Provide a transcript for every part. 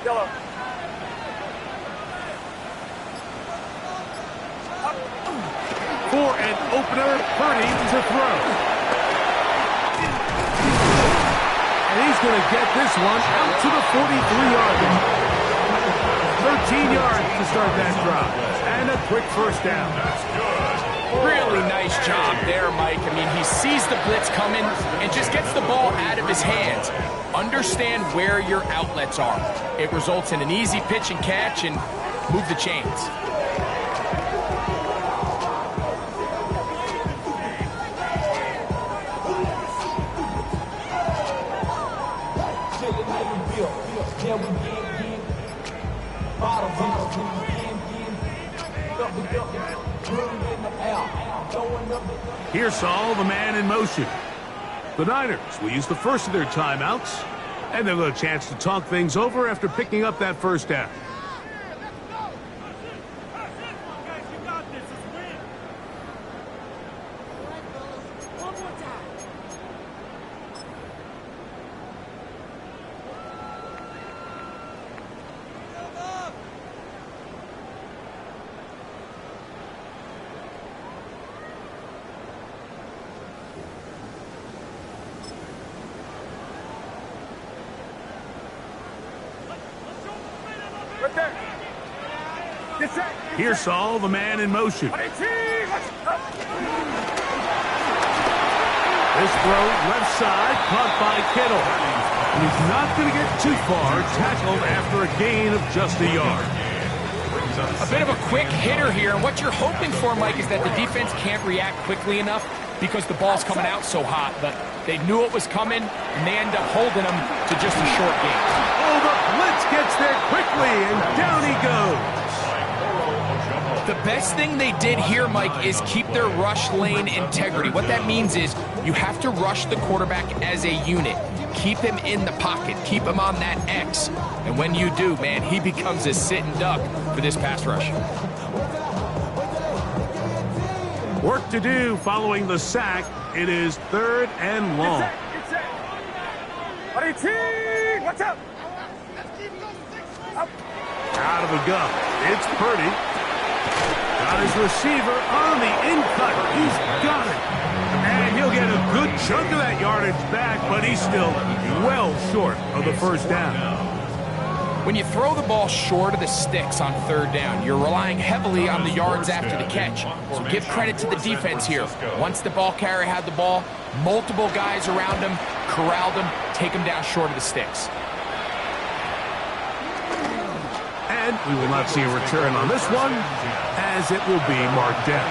Yellow. For an opener, Purdy to throw. And he's going to get this one out to the 43-yard line. 13 yards to start that drive. And a quick first down. Really nice job there, Mike. I mean, he sees the blitz coming and just gets the ball out of his hands. Understand where your outlets are. It results in an easy pitch and catch and move the chains. Pearsall, the man in motion. The Niners will use the first of their timeouts, and they'll get a chance to talk things over after picking up that first down. Pearsall, the man in motion. This throw left side, caught by Kittle. And he's not going to get too far, tackled after a gain of just a yard. A bit of a quick hitter here, and what you're hoping for, Mike, is that the defense can't react quickly enough because the ball's coming out so hot. But they knew it was coming, and they end up holding them to just a short gain. Oh, the blitz gets there quickly, and down he goes. The best thing they did here, Mike, is keep their rush lane integrity. What that means is you have to rush the quarterback as a unit. Keep him in the pocket. Keep him on that X. And when you do, man, he becomes a sitting duck for this pass rush. Work to do following the sack. It is 3rd and long. Watch out! Out of the gun. It's Purdy. Got his receiver on the in-cut. He's got it. And he'll get a good chunk of that yardage back, but he's still well short of the first down. When you throw the ball short of the sticks on 3rd down, you're relying heavily on the yards after the catch. So give credit to the defense here. Once the ball carrier had the ball, multiple guys around him, corralled him, take him down short of the sticks. And we will not see a return on this one, as it will be marked down.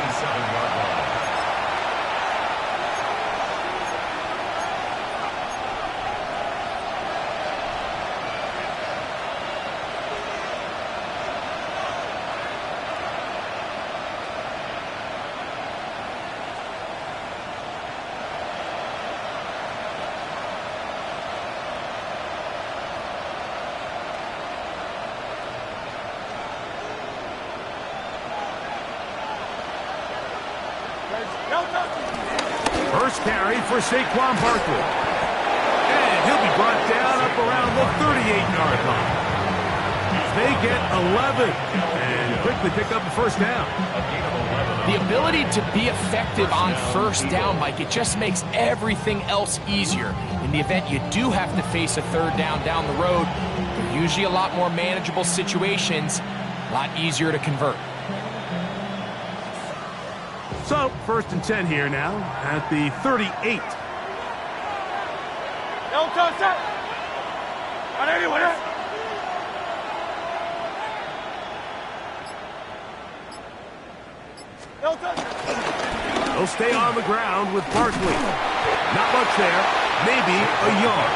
First carry for Saquon Barkley. And he'll be brought down up around the 38-yard line. They get 11 and quickly pick up the first down. The ability to be effective on first down, Mike, it just makes everything else easier. In the event you do have to face a 3rd down the road, they're usually a lot more manageable situations, a lot easier to convert. So, 1st and 10 here now at the 38. They'll stay on the ground with Barkley. Not much there, maybe a yard.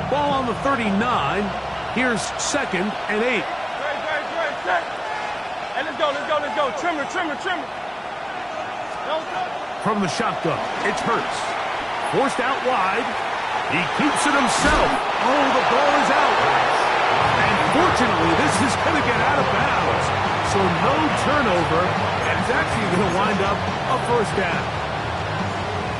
Ball on the 39. Here's 2nd and 8. Hey, let's go. Trimmer. From the shotgun, it's Hurts. Forced out wide. He keeps it himself. Oh, the ball is out. And fortunately, this is going to get out of bounds. So no turnover, and it's actually going to wind up a first down.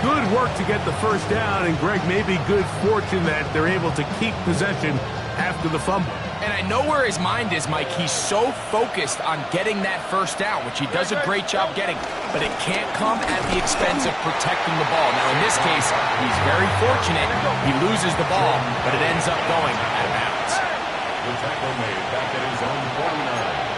Good work to get the first down, and Greg, maybe good fortune that they're able to keep possession after the fumble. And I know where his mind is, Mike. He's so focused on getting that first down, which he does a great job getting, but it can't come at the expense of protecting the ball. Now, in this case, he's very fortunate. He loses the ball, but it ends up going out of bounds. The tackle made back at his own 49.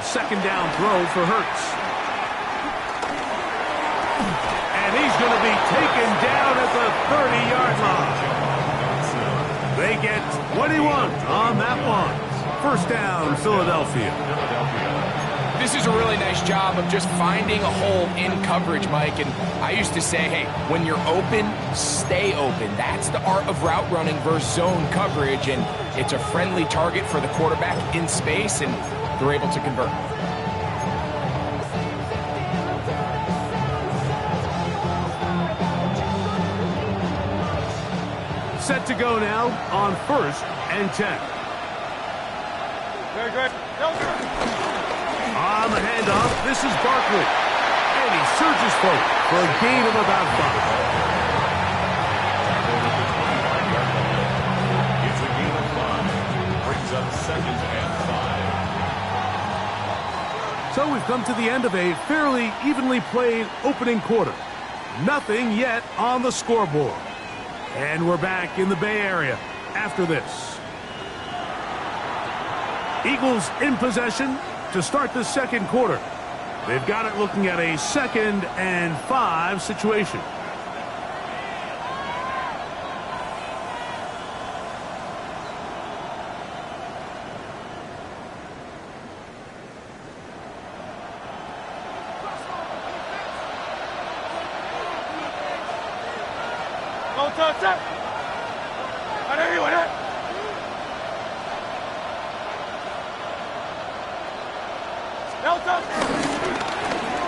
A second down throw for Hurts. And he's going to be taken down at the 30-yard line. They get 21 on that one. First down, Philadelphia. This is a really nice job of just finding a hole in coverage, Mike. And I used to say, hey, when you're open, stay open. That's the art of route running versus zone coverage. And it's a friendly target for the quarterback in space, and they're able to convert. Set to go now on 1st and 10. Very good. On the handoff, this is Barkley. And he surges forward for a gain of about 5. It's a gain of 5. Brings up 2nd and 5. So we've come to the end of a fairly evenly played opening quarter. Nothing yet on the scoreboard. And we're back in the Bay Area after this. Eagles in possession to start the second quarter. They've got it looking at a 2nd and 5 situation.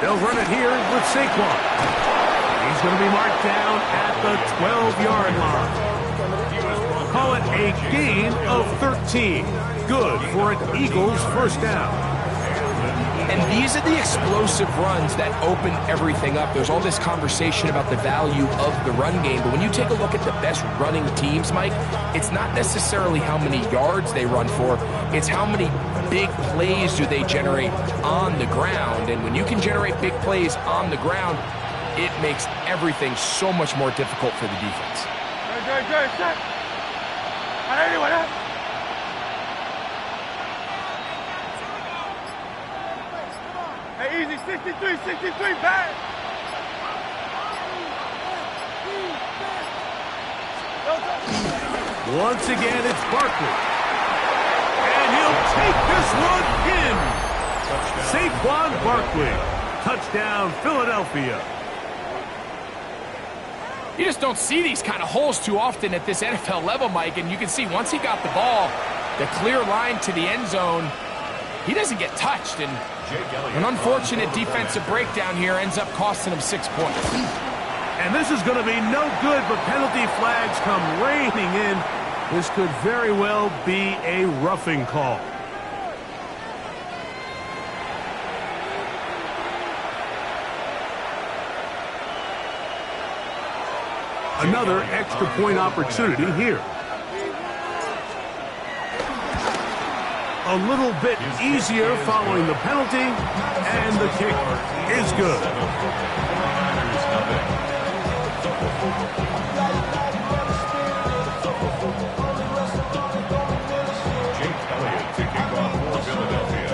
They'll run it here with Saquon. He's going to be marked down at the 12-yard line. Call it a gain of 13. Good for an Eagles first down. And these are the explosive runs that open everything up. There's all this conversation about the value of the run game, but when you take a look at the best running teams, Mike, it's not necessarily how many yards they run for, it's how many big plays do they generate on the ground. And when you can generate big plays on the ground, it makes everything so much more difficult for the defense. Good. Hey, easy, 63, back. Once again, it's Barkley. And he'll take this one in. Saquon Barkley. Touchdown, Philadelphia. You just don't see these kind of holes too often at this NFL level, Mike. And you can see once he got the ball, the clear line to the end zone, he doesn't get touched. And an unfortunate defensive breakdown here ends up costing him 6 points. And this is going to be no good, but penalty flags come raining in. This could very well be a roughing call. Another extra point opportunity here. A little bit easier following the penalty, and the kick is good. Jake Elliott to kick off for Philadelphia.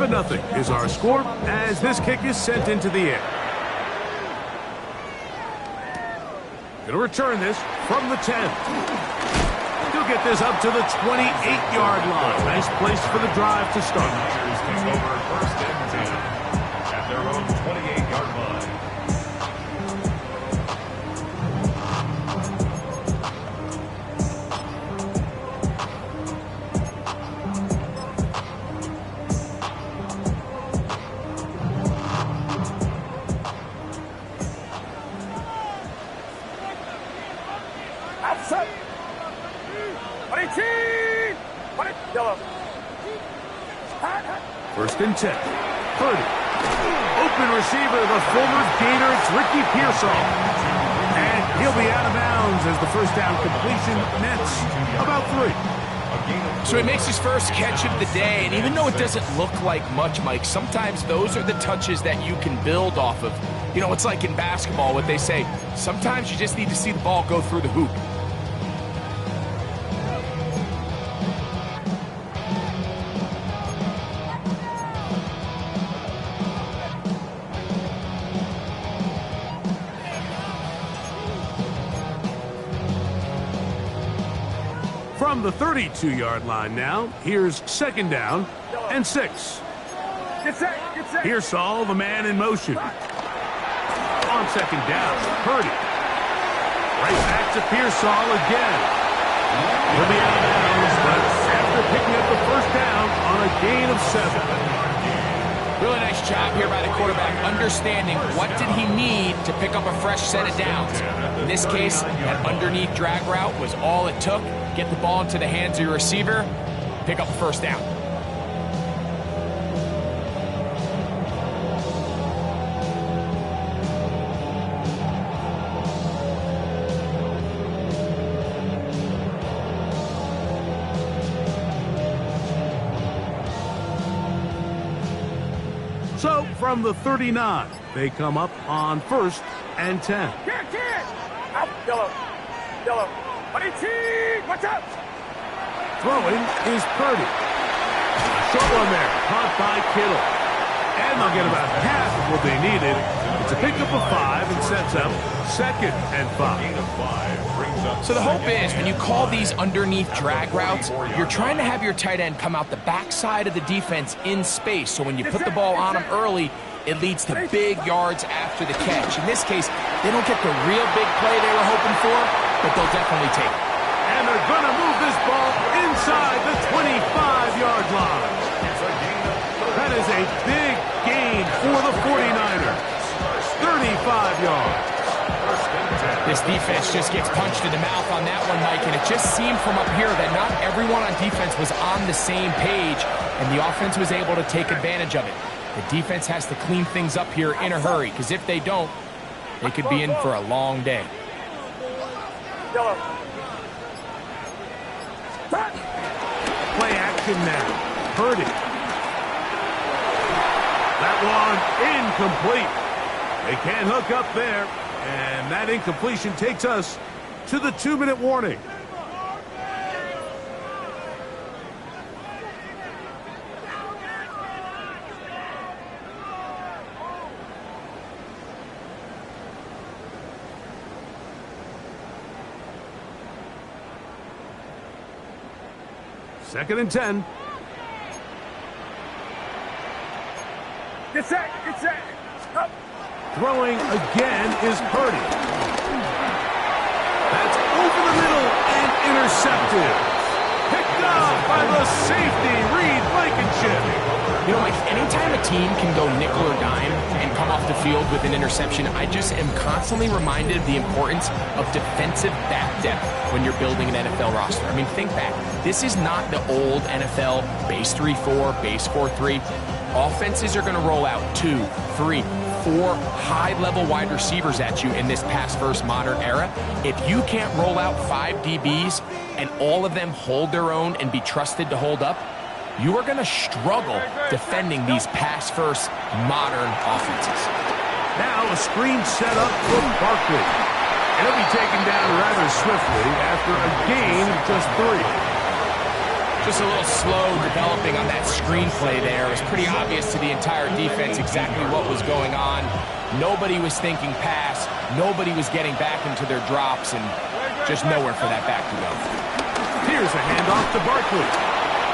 Nothing is our score as this kick is sent into the air. Going to return this from the 10. He'll get this up to the 28-yard line. Nice place for the drive to start. Niners take over 1st and 10 at their own 28-yard line. First and 10. Purdy. Open receiver, the former Gator, it's Ricky Pearsall. And he'll be out of bounds as the first down completion nets about 3. So he makes his first catch of the day, and even though it doesn't look like much, Mike, sometimes those are the touches that you can build off of. You know, it's like in basketball, what they say, sometimes you just need to see the ball go through the hoop. From the 32-yard line now, here's second down and 6. Pearsall, the man in motion. On second down, Purdy. Right back to Pearsall again. He'll be out of bounds, but after picking up the first down on a gain of 7. Really nice job here by the quarterback, understanding what did he need to pick up a fresh set of downs. In this case, that underneath drag route was all it took. Get the ball into the hands of your receiver, pick up a first down. So, from the 39, they come up on first and 10. Yellow. Watch out! Throwing is Purdy. Short one there, caught by Kittle. And they'll get about half of what they needed. It's a pickup of 5 and sets up second and 5. So the hope is when you call these underneath drag routes, you're trying to have your tight end come out the backside of the defense in space. So when you put the ball on him early, it leads to big yards after the catch. In this case, they don't get the real big play they were hoping for, but they'll definitely take it. And they're going to move this ball inside the 25-yard line. That is a big gain for the 49ers. 35 yards. This defense just gets punched in the mouth on that one, Mike, and it just seemed from up here that not everyone on defense was on the same page, and the offense was able to take advantage of it. The defense has to clean things up here in a hurry, because if they don't, they could be in for a long day. Play action now. Purdy. That one incomplete. They can't hook up there. And that incompletion takes us to the 2-minute warning. Second and 10. Get set. Up. Throwing again is Purdy. That's over the middle and intercepted. Picked up by the safety, Reed Blankenship. You know, Mike, anytime a team can go nickel or dime and come off the field with an interception, I just am constantly reminded of the importance of defensive back depth when you're building an NFL roster. I mean, think back. This is not the old NFL base 3-4, base 4-3. Offenses are going to roll out 2, 3, 4 high-level wide receivers at you in this pass-first modern era. If you can't roll out 5 DBs and all of them hold their own and be trusted to hold up, you are going to struggle defending these pass-first modern offenses. Now a screen set up for Barkley. And he'll be taken down rather swiftly after a gain of just 3. Just a little slow developing on that screenplay there. It was pretty obvious to the entire defense exactly what was going on. Nobody was thinking pass. Nobody was getting back into their drops, and just nowhere for that back to go. Here's a handoff to Barkley.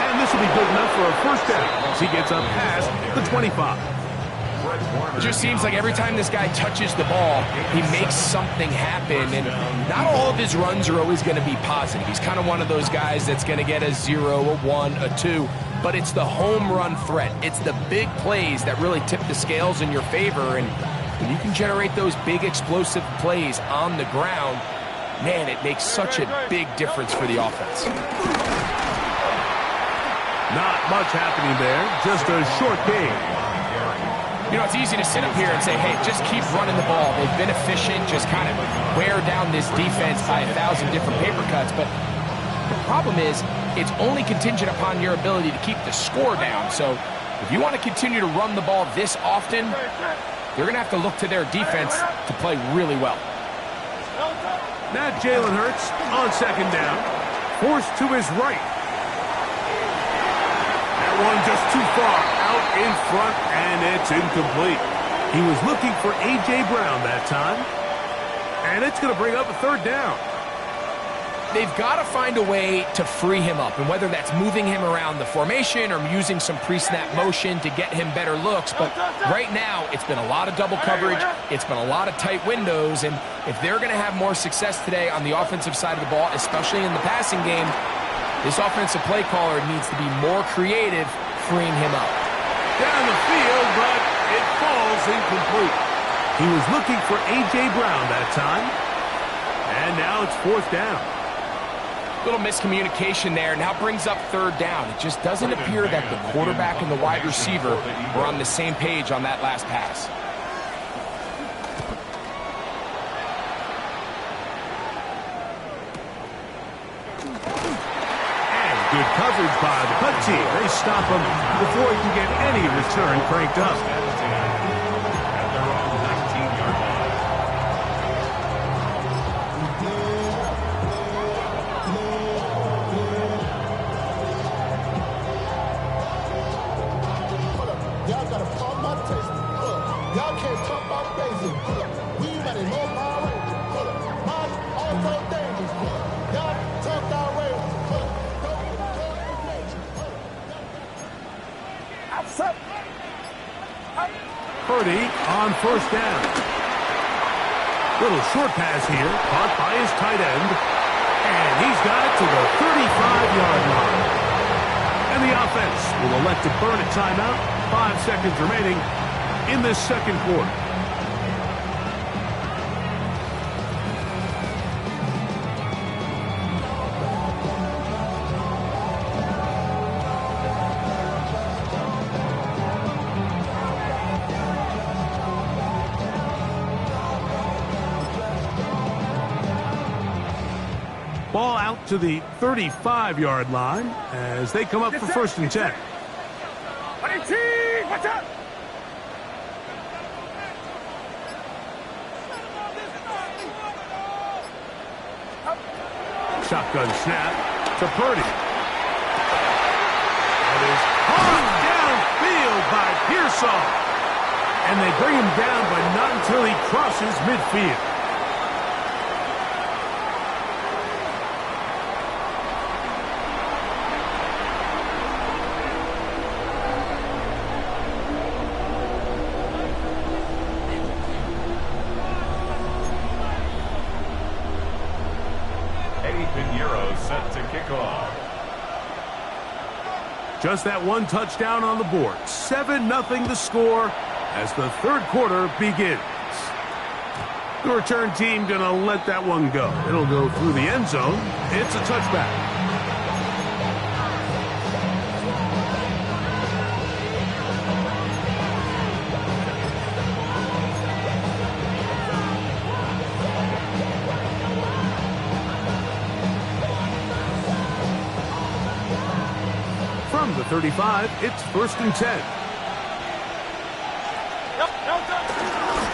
And this will be good enough for a first down as he gets up past the 25. It just seems like every time this guy touches the ball, he makes something happen, and not all of his runs are always going to be positive. He's kind of one of those guys that's going to get a 0, a 1, a 2, but it's the home run threat. It's the big plays that really tip the scales in your favor, and when you can generate those big explosive plays on the ground, man, it makes such a big difference for the offense. Not much happening there, just a short game. You know, it's easy to sit up here and say, hey, just keep running the ball. They've been efficient, just kind of wear down this defense by 1,000 different paper cuts. But the problem is, it's only contingent upon your ability to keep the score down. So if you want to continue to run the ball this often, they're going to have to look to their defense to play really well. Now Jalen Hurts on second down, forced to his right. That one just too far out in front, and it's incomplete. He was looking for A.J. Brown that time, and it's going to bring up a third down. They've got to find a way to free him up, and whether that's moving him around the formation or using some pre-snap motion to get him better looks. But right now, it's been a lot of double coverage. It's been a lot of tight windows, and if they're going to have more success today on the offensive side of the ball, especially in the passing game, this offensive play caller needs to be more creative freeing him up. Down the field, but it falls incomplete. He was looking for A.J. Brown that time, and now it's fourth down. Little miscommunication there. Now brings up third down. It just doesn't appear that the quarterback and the wide receiver were on the same page on that last pass. And good coverage by the punt team. They stop him before he can get any return cranked up. At their own 19-yard line. Y'all gotta pump my taste. Y'all can't pump my basic. We ready, no Power Rangers. Mine also dangerous. Y'all took our rails. Outside. Purdy on first down. Little short pass here, caught by his tight end. And he's got it to the 35-yard line. And the offense will elect to burn a timeout. 5 seconds remaining in this second quarter. Ball out to the 35-yard line as they come up for first and 10. Watch out! Shotgun snap to Purdy. That is hung downfield by Pearsall. And they bring him down, but not until he crosses midfield. Set to kick off. Just that one touchdown on the board. 7-0 the score as the third quarter begins. The return team going to let that one go. It'll go through the end zone. It's a touchback. From the 35, it's first and 10.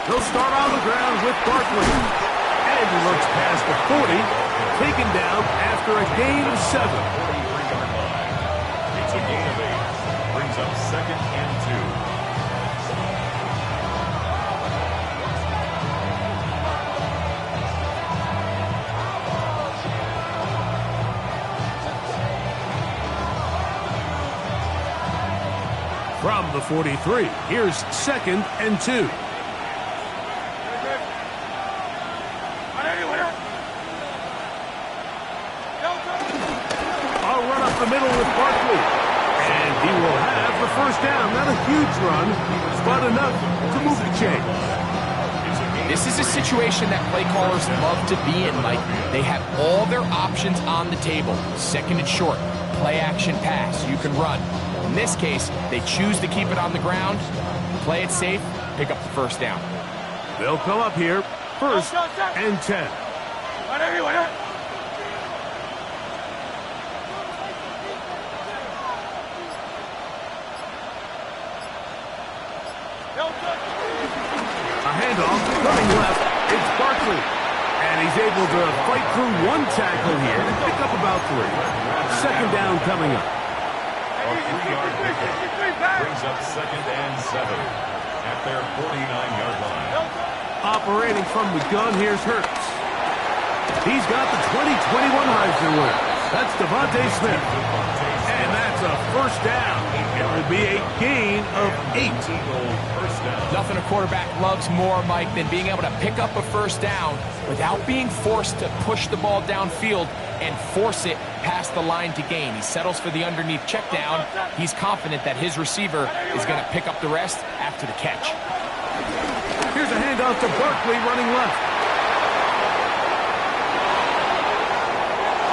He'll start on the ground with Barkley. And he looks past the 40, taken down after a gain of 7. 43-yard line. It's a gain of 8. Brings up second and 2. From the 43, here's second and 2. I'll run up the middle with Barkley. And he will have the first down. Not a huge run, but enough to move the chains. This is a situation that play callers love to be in, Mike. They have all their options on the table. Second and short, play action pass, you can run. In this case, they choose to keep it on the ground, play it safe, pick up the first down. They'll come up here, first and 10. A handoff, running left, it's Barkley. And he's able to fight through one tackle here and pick up about 3. Second down coming up. A 3-yard pickup brings up second and 7 at their 49-yard line. Operating from the gun, here's Hurts. He's got the 2021 Heisman winner. That's Devontae Smith. And that's a first down. It will be a gain of 8. Nothing a quarterback loves more, Mike, than being able to pick up a first down without being forced to push the ball downfield and force it past the line to gain. He settles for the underneath check down. He's confident that his receiver is going to pick up the rest after the catch. Here's a handoff to Barkley running left.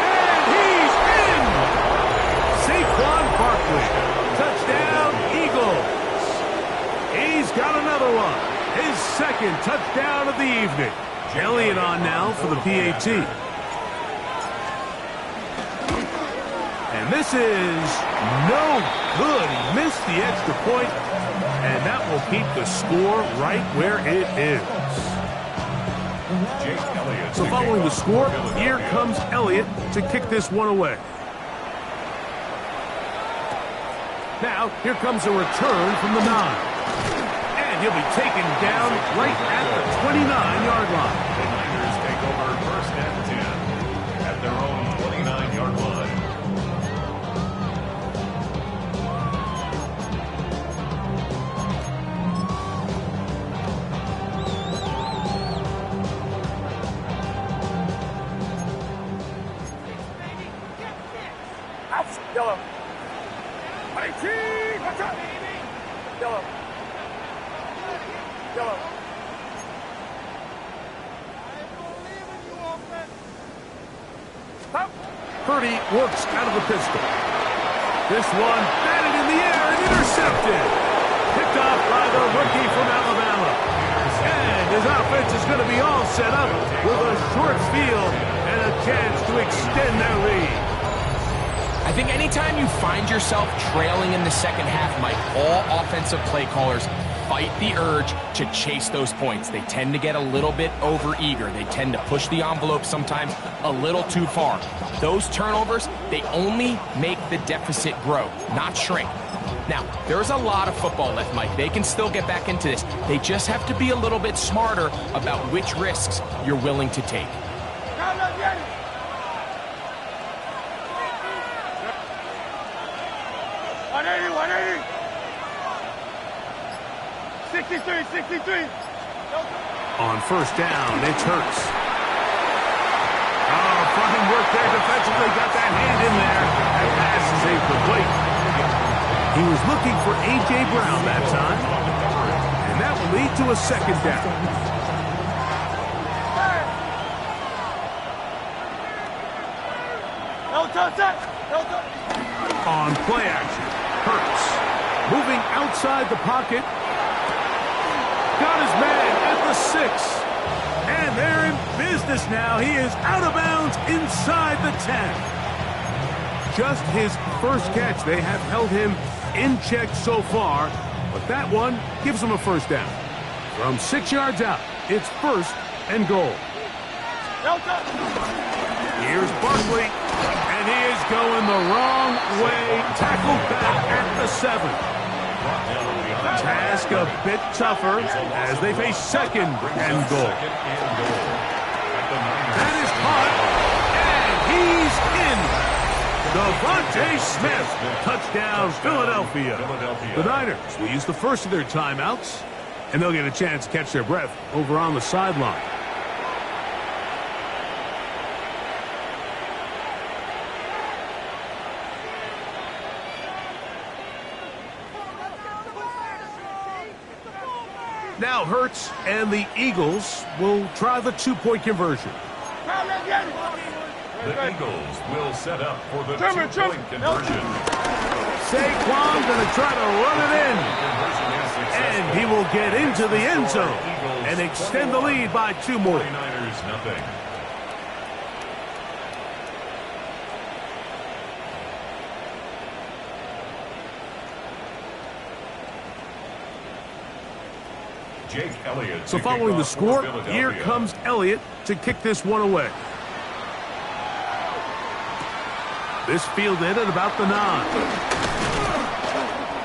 And he's in! Saquon Barkley. Touchdown, Eagles. He's got another one. His second touchdown of the evening. Elliott on now for the PAT. And this is no good. He missed the extra point, and that will keep the score right where it is. So following the score, here comes Elliott to kick this one away. Now, here comes a return from the 9. He'll be taken down right at the 29-yard line. The Niners take over first and 10 at their own 29-yard line. Ouch! Yellow. 18! Watch out! Yellow. Yellow. Stop. Purdy works out of the pistol. This one batted in the air and intercepted. Picked off by the rookie from Alabama. And his offense is going to be all set up with a short field and a chance to extend their lead. I think anytime you find yourself trailing in the second half, Mike, all offensive play callers fight the urge to chase those points. They tend to get a little bit overeager. They tend to push the envelope sometimes a little too far. Those turnovers, they only make the deficit grow, not shrink. Now, there's a lot of football left, Mike. They can still get back into this. They just have to be a little bit smarter about which risks you're willing to take. 180! 63! On first down, it's Hurts. Oh, fine work there defensively. Got that hand in there. That pass is incomplete. He was looking for A.J. Brown that time. And that will lead to a second down. On play action, Hurts moving outside the pocket. Got his man at the 6. And they're in business now. He is out of bounds inside the 10. Just his first catch. They have held him in check so far, but that one gives him a first down. From 6 yards out, it's first and goal. Here's Barkley, and he is going the wrong way. Tackled back at the 7. Task a bit tougher as they face second and goal. That is caught, and he's in. Devontae Smith, touchdown Philadelphia. The Niners will use the first of their timeouts, and they'll get a chance to catch their breath over on the sideline. Now Hurts and the Eagles will try the two-point conversion. The Eagles will set up for the two-point conversion. Saquon going to try to run it in. And he will get into the end zone and extend the lead by 2 more. 49ers nothing. Jake Elliott. So following the score, here comes Elliott to kick this one away. This fielded at about the 9.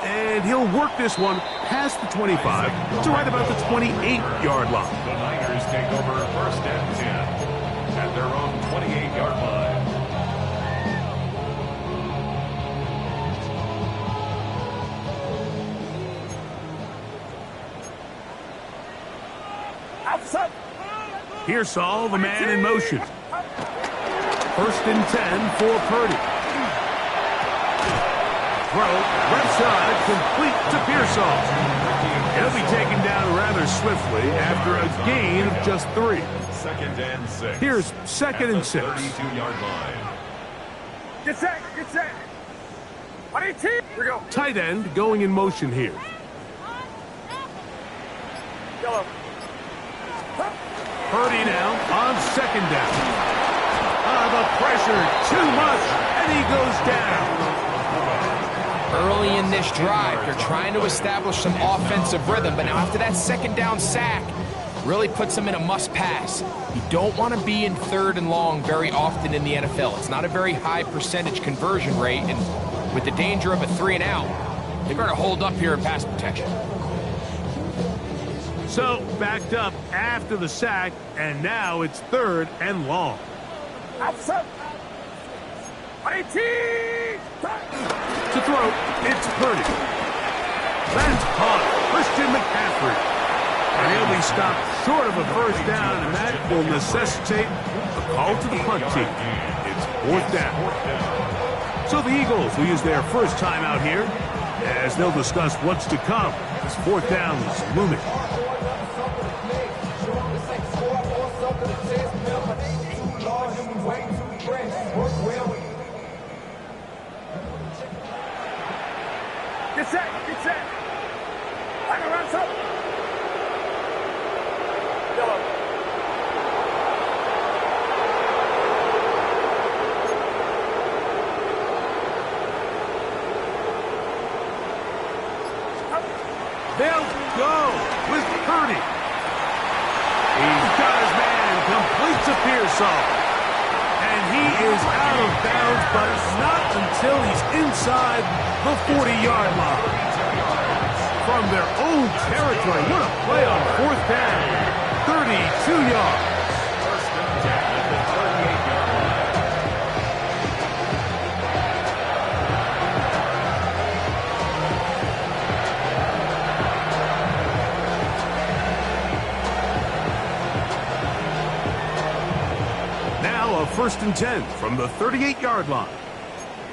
And he'll work this one past the 25 to right about the 28-yard line. The Niners take over 1st and 10 at their own 28-yard line. Pearsall, the man in motion. 1st and 10 for Purdy. Throw, left side, complete to Pearsall. He'll be taken down rather swiftly after a gain of just 3. 2nd and 6. Here's 2nd and 6. 32-yard line. Get set, get set. 118. Here we go. Tight end going in motion here. Yellow. Purdy now on 2nd down. The pressure, too much, and he goes down. Early in this drive, they're trying to establish some offensive rhythm, but now after that 2nd down sack, really puts them in a must-pass. You don't want to be in 3rd and long very often in the NFL. It's not a very high percentage conversion rate, and with the danger of a 3 and out, they better hold up here in pass protection. So, backed up after the sack, and now it's 3rd and long. Outside. 118. To throw, it's Purdy. That's caught. Christian McCaffrey. And he'll be stopped short of a 1st down, and that will necessitate a call to the punt team. It's 4th down. So the Eagles will use their first time out here, as they'll discuss what's to come as 4th down is looming. Get set, get set. I can run some. Yellow. They'll go with Purdy. He's got his man, complete to Pearsall. And he is out of bounds, but not until he's inside the 40-yard line. From their own territory, what a play on 4th down. 32 yards. 1st and 10 at the 38-yard line. Now a 1st and 10 from the 38-yard line.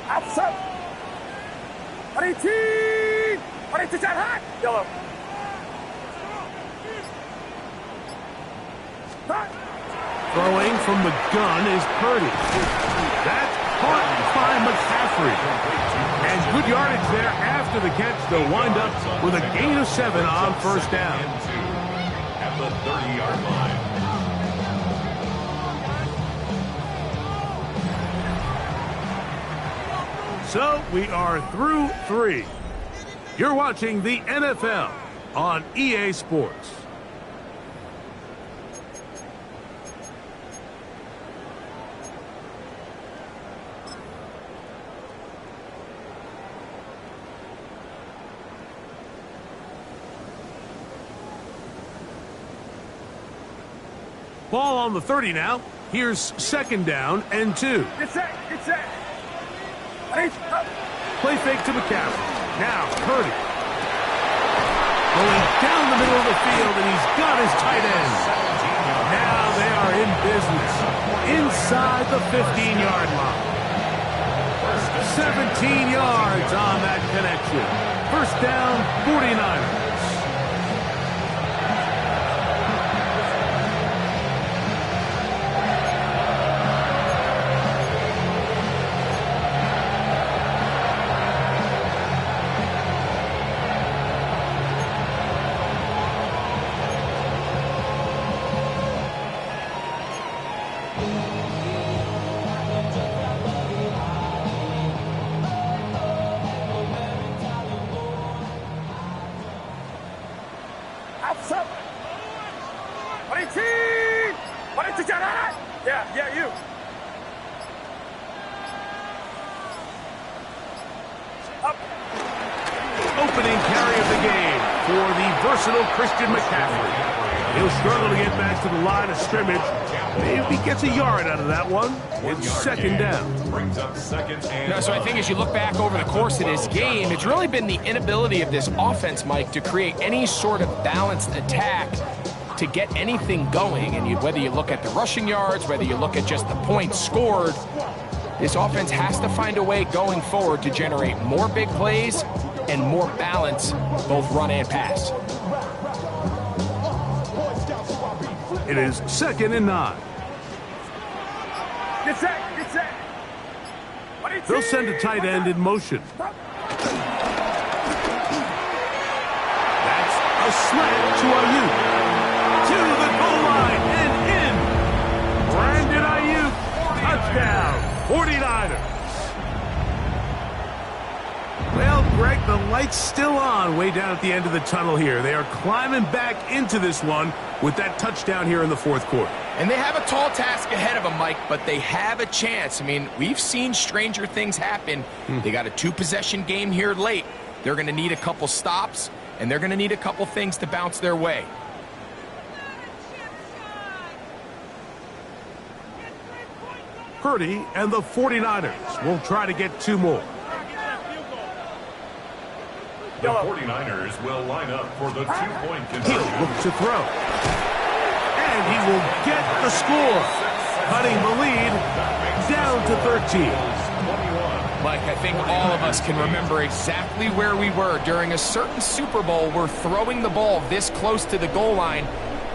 Outside. 118. 118 hot. Yellow. Hot. Throwing from the gun is Purdy. That's caught by McCaffrey. And good yardage there after the catch. They'll wind up with a gain of 7 on 1st down. At the 30-yard line. So we are through 3. You're watching the NFL on EA Sports. Ball on the 30 now. Here's 2nd down and 2. Get set, get set. Play fake to McCaffrey. Now Purdy. Going down the middle of the field, and he's got his tight end. Now they are in business. Inside the 15-yard line. 17 yards on that connection. 1st down, 49ers. Yeah, you. Up. Opening carry of the game for the versatile Christian McCaffrey. He'll struggle to get back to the line of scrimmage. Maybe he gets a yard out of that one. It's second down. Brings up second and No, so I think as you look back over the course of this game, it's really been the inability of this offense, Mike, to create any sort of balanced attack to get anything going. And whether you look at the rushing yards, whether you look at just the points scored, this offense has to find a way going forward to generate more big plays and more balance, both run and pass. It is second and 9. Get set. They'll send a tight end in motion. That's a slant to Ayuk. To the goal line and in. Brandon Ayuk, touchdown, 49ers. Well, Greg, the light's still on way down at the end of the tunnel here. They are climbing back into this one with that touchdown here in the fourth quarter. And they have a tall task ahead of them, Mike, but they have a chance. I mean, we've seen stranger things happen. They got a 2-possession game here late. They're going to need a couple stops, and they're going to need a couple things to bounce their way. Purdy and the 49ers will try to get 2 more. the 49ers will line up for the 2-point He'll conversion. look to throw. And he will get the score, cutting the lead down to 13. Mike, I think all of us can remember exactly where we were during a certain Super Bowl where throwing the ball this close to the goal line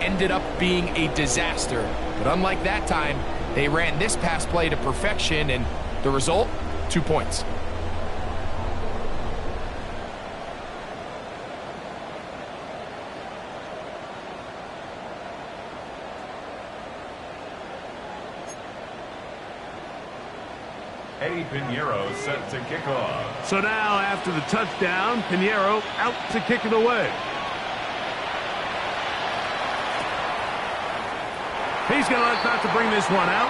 ended up being a disaster. But unlike that time, they ran this pass play to perfection, and the result, 2 points. Eddie Pinheiro set to kick off. So now, after the touchdown, Pinheiro out to kick it away. He's going to elect not to bring this one out.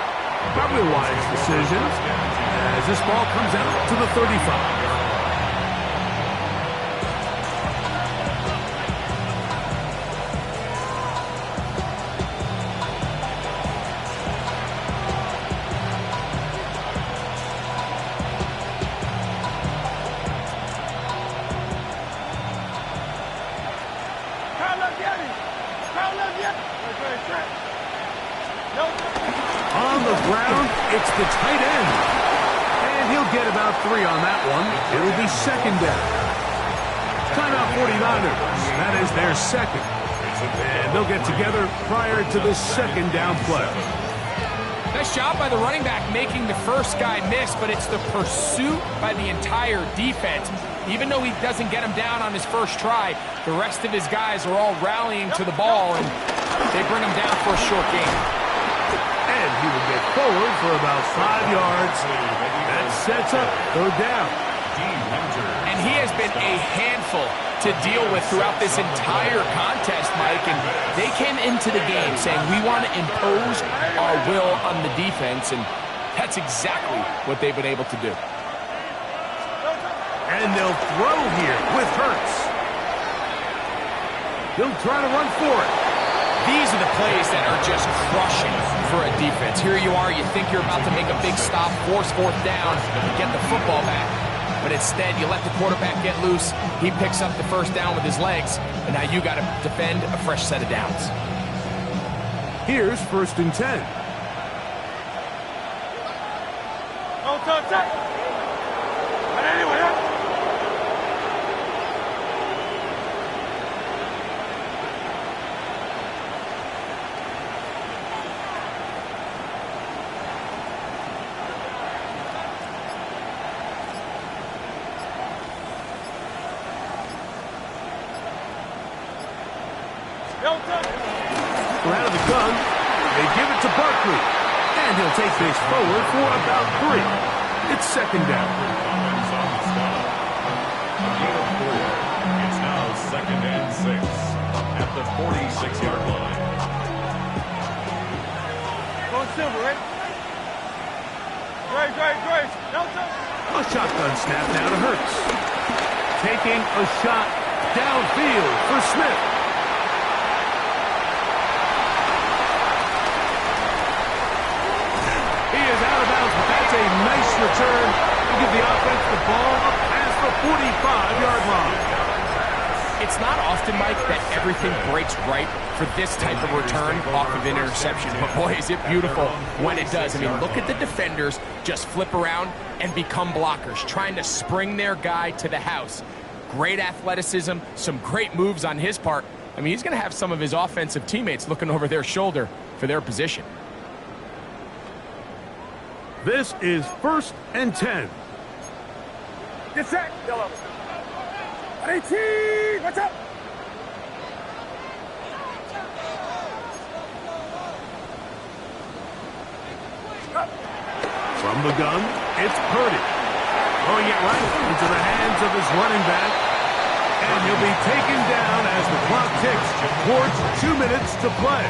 Probably a wise decision, as this ball comes out to the 35. On the ground, it's the tight end. And he'll get about 3 on that one. It'll be second down. Timeout 49ers. That is their second. And they'll get together prior to the second down play. Nice job by the running back making the first guy miss, but it's the pursuit by the entire defense. Even though he doesn't get him down on his first try, the rest of his guys are all rallying to the ball, and they bring him down for a short game. And he will get forward for about 5 yards. That sets up third down. And he has been a handful to deal with throughout this entire contest, Mike. And they came into the game saying, we want to impose our will on the defense. And that's exactly what they've been able to do. And they'll throw here with Hurts. He'll try to run for it. These are the plays that are just crushing for a defense. Here you are, you think you're about to make a big stop, force fourth down, get the football back. But instead, you let the quarterback get loose. He picks up the first down with his legs, and now you got to defend a fresh set of downs. Here's 1st and 10. But anyway, Out of the gun, they give it to Barkley. And he'll take this forward for about 3. It's second down. Offense on the stop. A gain of 4. It's now 2nd and 6 at the 46-yard line. Silver, right? Great. Delta. A shotgun snap now to Hurts. Taking a shot downfield for Smith. He is out of bounds, but that's a nice return to give the offense the ball up past the 45-yard line. It's not often, Mike, that everything breaks right for this type of return off of an interception. But boy, is it beautiful when it does. I mean, look at the defenders just flip around and become blockers, trying to spring their guy to the house. Great athleticism, some great moves on his part. I mean, he's going to have some of his offensive teammates looking over their shoulder for their position. This is 1st and 10. Get set. Yellow. 18. Watch out. From the gun, it's Purdy. Throwing it right into the hands of his running back. And he'll be taken down as the clock ticks towards 2 minutes to play.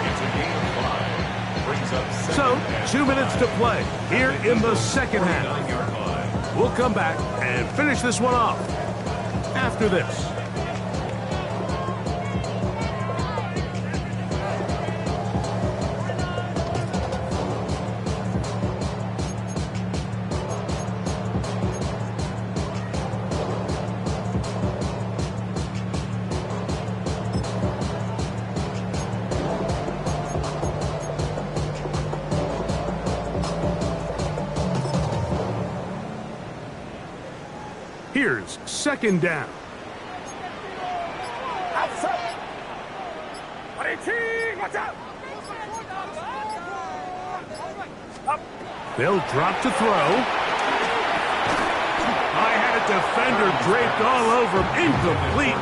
So, 2 minutes to play here in the second half. We'll come back and finish this one off after this. Here's 2nd down. Outside. 18. Watch out. Up. They'll drop to throw. I had a defender draped all over him. Incomplete.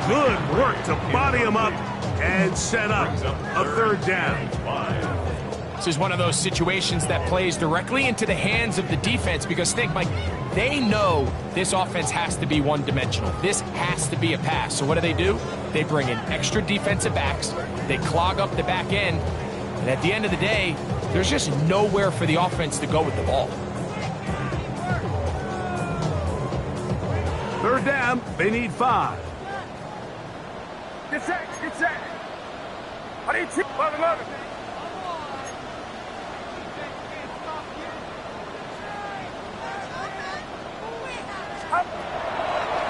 Good work to body him up and set up a 3rd down. This is one of those situations that plays directly into the hands of the defense because think, Mike, they know this offense has to be one-dimensional. This has to be a pass. So what do? They bring in extra defensive backs. They clog up the back end. And at the end of the day, there's just nowhere for the offense to go with the ball. 3rd down, they need 5. Get set. 18. 11.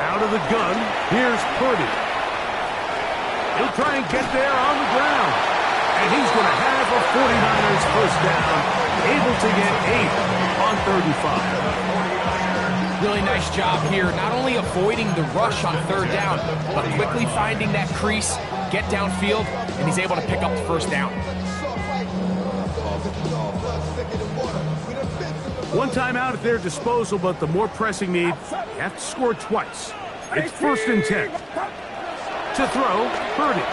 Out of the gun, here's Purdy. He'll try and get there on the ground. And he's going to have a 49ers first down, able to get 8 on 35. Really nice job here, not only avoiding the rush on 3rd down, but quickly finding that crease, get downfield, and he's able to pick up the first down. One timeout at their disposal, but the more pressing need, you have to score twice. It's 1st and 10. To throw, Purdy.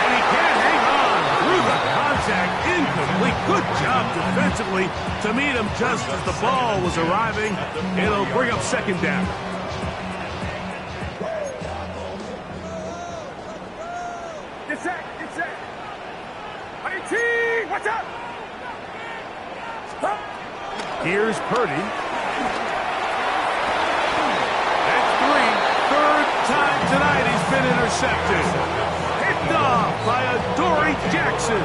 And he can't hang on through the contact. Incomplete. Good job defensively to meet him just as the ball was arriving. It'll bring up 2nd down. Get set. 18. Watch out. Stop. Here's Purdy. That's 3. 3rd time tonight he's been intercepted. Picked off by Adoree Jackson.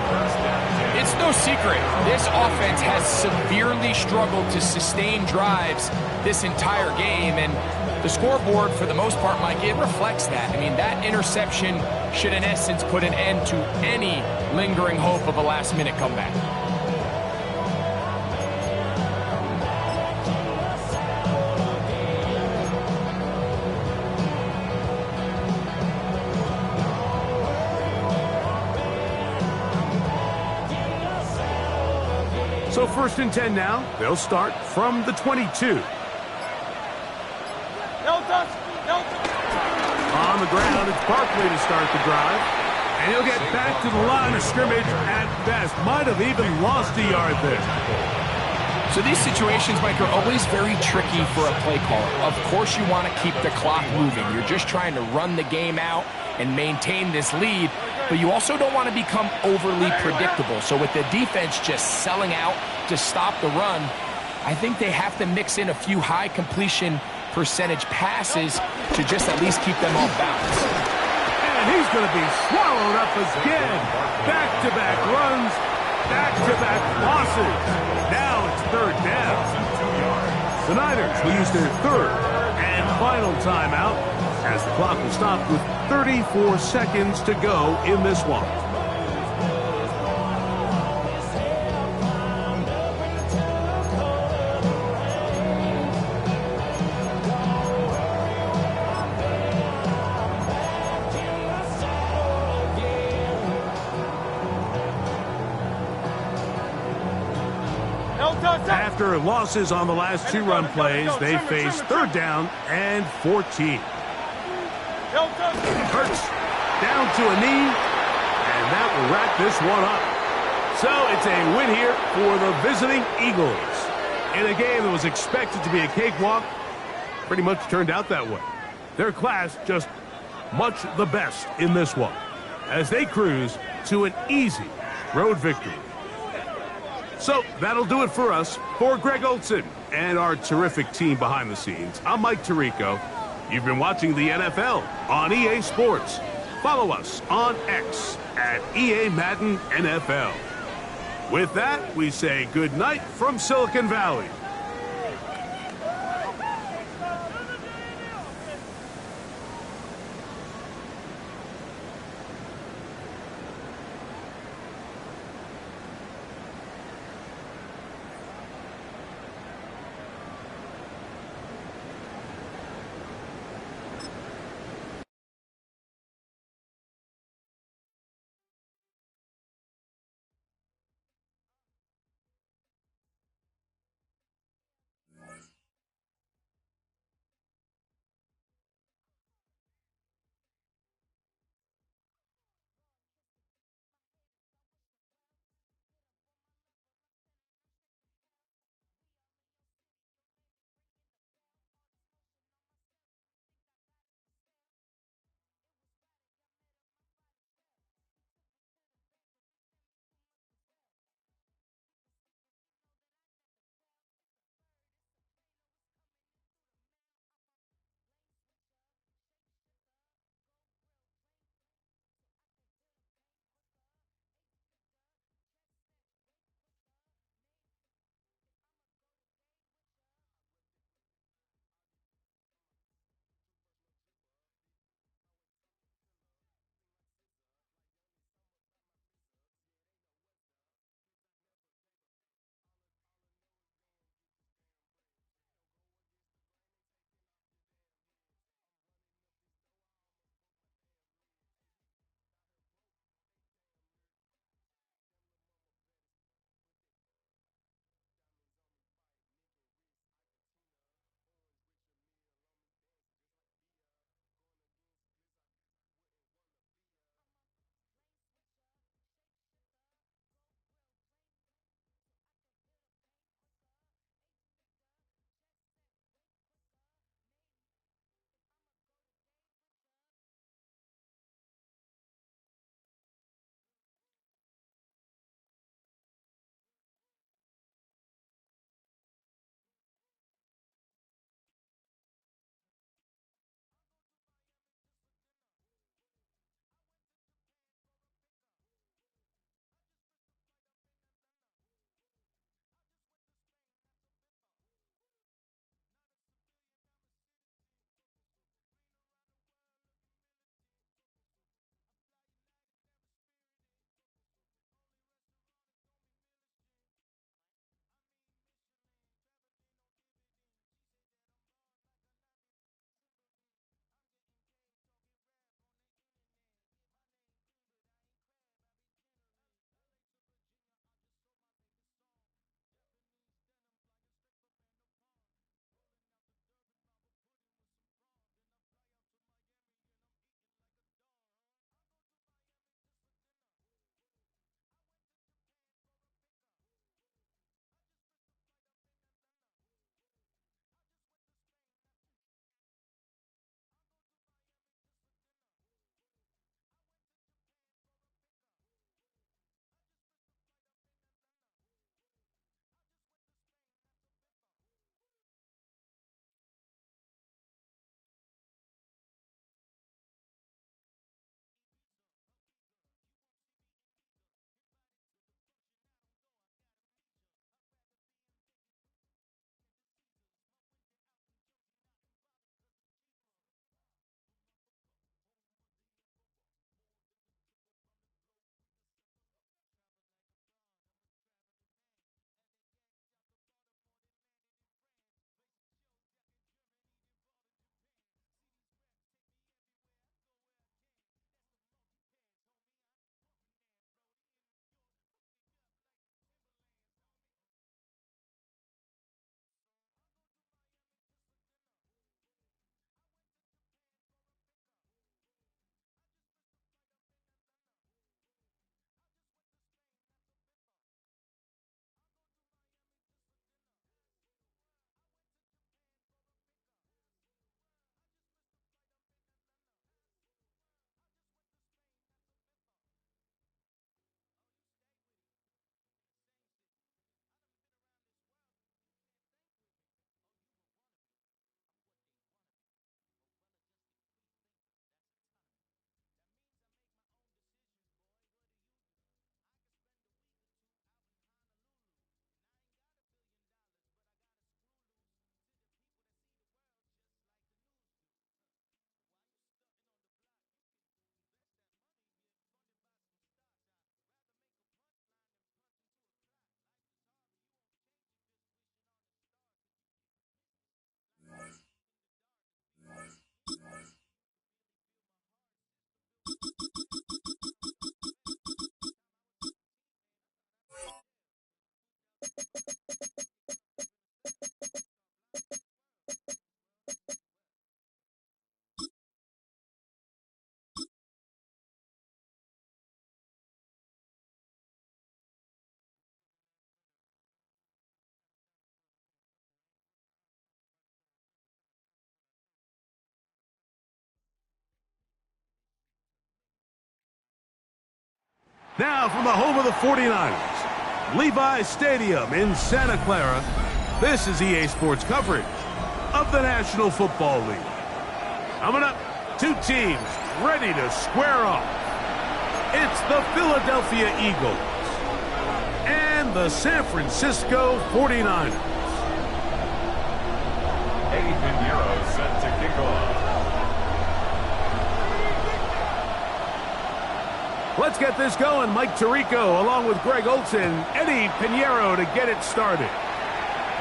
It's no secret, this offense has severely struggled to sustain drives this entire game, and the scoreboard, for the most part, Mike, it reflects that. I mean, that interception should, in essence, put an end to any lingering hope of a last-minute comeback. So 1st and 10 now. They'll start from the 22. On the ground, it's Barkley to start the drive. And he'll get back to the line of scrimmage at best. Might have even lost a yard there. So these situations, Mike, are always very tricky for a play caller. Of course you want to keep the clock moving. You're just trying to run the game out and maintain this lead. but you also don't want to become overly predictable. So with the defense just selling out to stop the run, I think they have to mix in a few high completion percentage passes to just at least keep them off balance. And he's going to be swallowed up again. Back-to-back runs, back-to-back losses. Now it's third down. The Niners will use their third and final timeout as the clock will stop with 34 seconds to go in this one. After losses on the last two run plays, they face third down and 14. Hurts down to a knee, and that will wrap this one up. So it's a win here for the visiting Eagles. In a game that was expected to be a cakewalk, pretty much turned out that way. Their class just much the best in this one as they cruise to an easy road victory. So that'll do it for us. For Greg Olson and our terrific team behind the scenes, I'm Mike Tirico. You've been watching the NFL on EA Sports. Follow us on X at EA Madden NFL. With that, we say good night from Silicon Valley. Now from the home of the 49ers, Levi's Stadium in Santa Clara, this is EA Sports coverage of the National Football League. Coming up, two teams ready to square off. It's the Philadelphia Eagles and the San Francisco 49ers. Eddie Pinheiro set to kick off. Let's get this going. Mike Tirico along with Greg Olson, Eddie Pinheiro to get it started.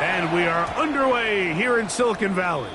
And we are underway here in Silicon Valley.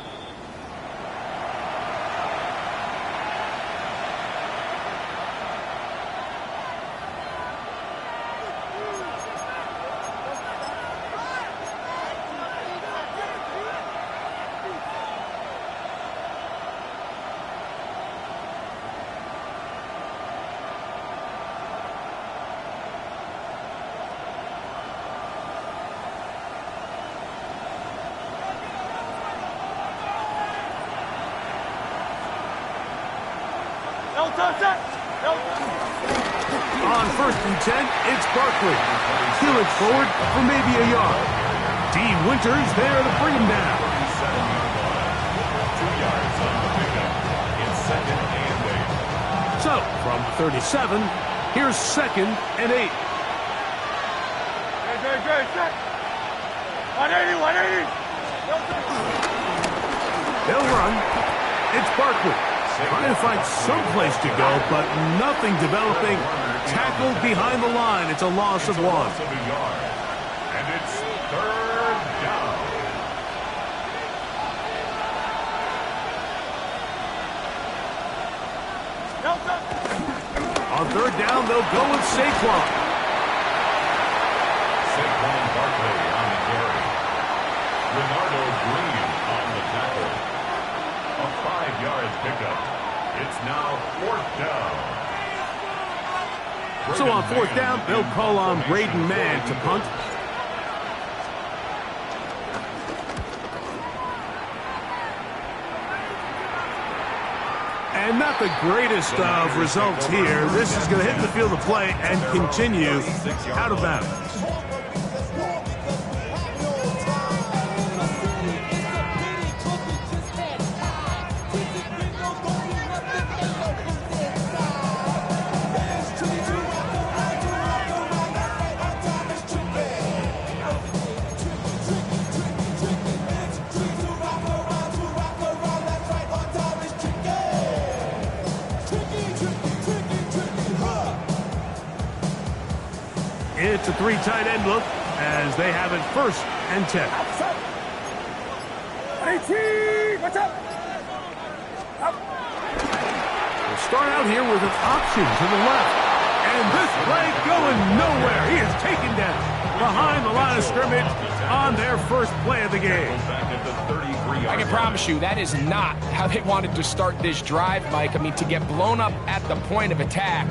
On 1st and 10, it's Barkley. He'll it forward for maybe a yard. D. Winters there to bring him down. 37-yard line. 2 yards on the pickup. It's 2nd and 8. So, from 37, here's 2nd and 8. Good. 180, 180. They'll run. It's Barkley. Trying to find some place to go, but nothing developing. Tackled behind the line. It's a loss of 1. Loss of a yard. And it's 3rd down. On 3rd down, they'll go with Saquon. Saquon Barkley on the carry. Renardo Green on the tackle. A 5-yard pickup. It's now 4th down. So on 4th down, they'll call on Braden Mann to punt. And not the greatest of results here. This is going to hit the field of play and continue out of bounds. It's a 3 tight end look as they have it 1st and 10. What's up? We'll start out here with an option to the left. And this play going nowhere. He is taken down behind the line of scrimmage on their first play of the game. I can promise you that is not how they wanted to start this drive, Mike. I mean, to get blown up at the point of attack,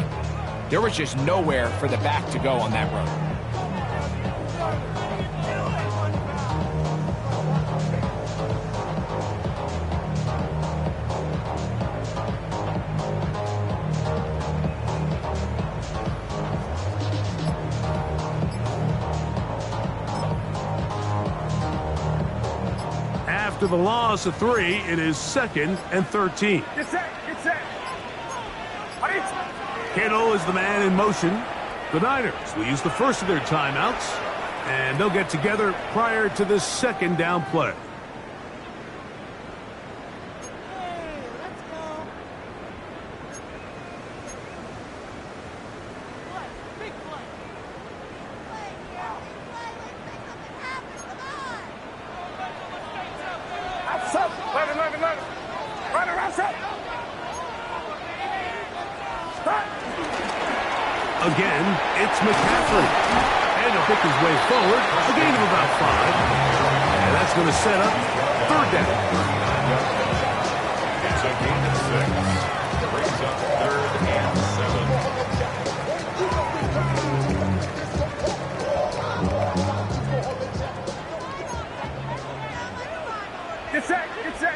there was just nowhere for the back to go on that run. After the loss of 3, it is 2nd and 13. Get set. Kittle is the man in motion. The Niners will use the first of their timeouts, and they'll get together prior to this 2nd down play. Again, it's McCaffrey. And he'll pick his way forward. A gain of about 5. And that's going to set up third down. It's a gain of 6. Brings up third and 7. Get set, get set.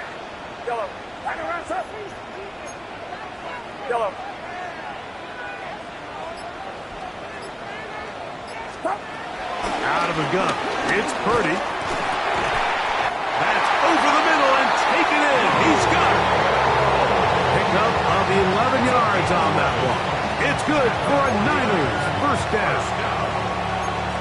Yellow. Back around, sir. Yellow. Stop. Out of the gun. It's Purdy. That's over the middle and taken in. He's got it. Pickup of 11 yards on that one. It's good for a Niners first down.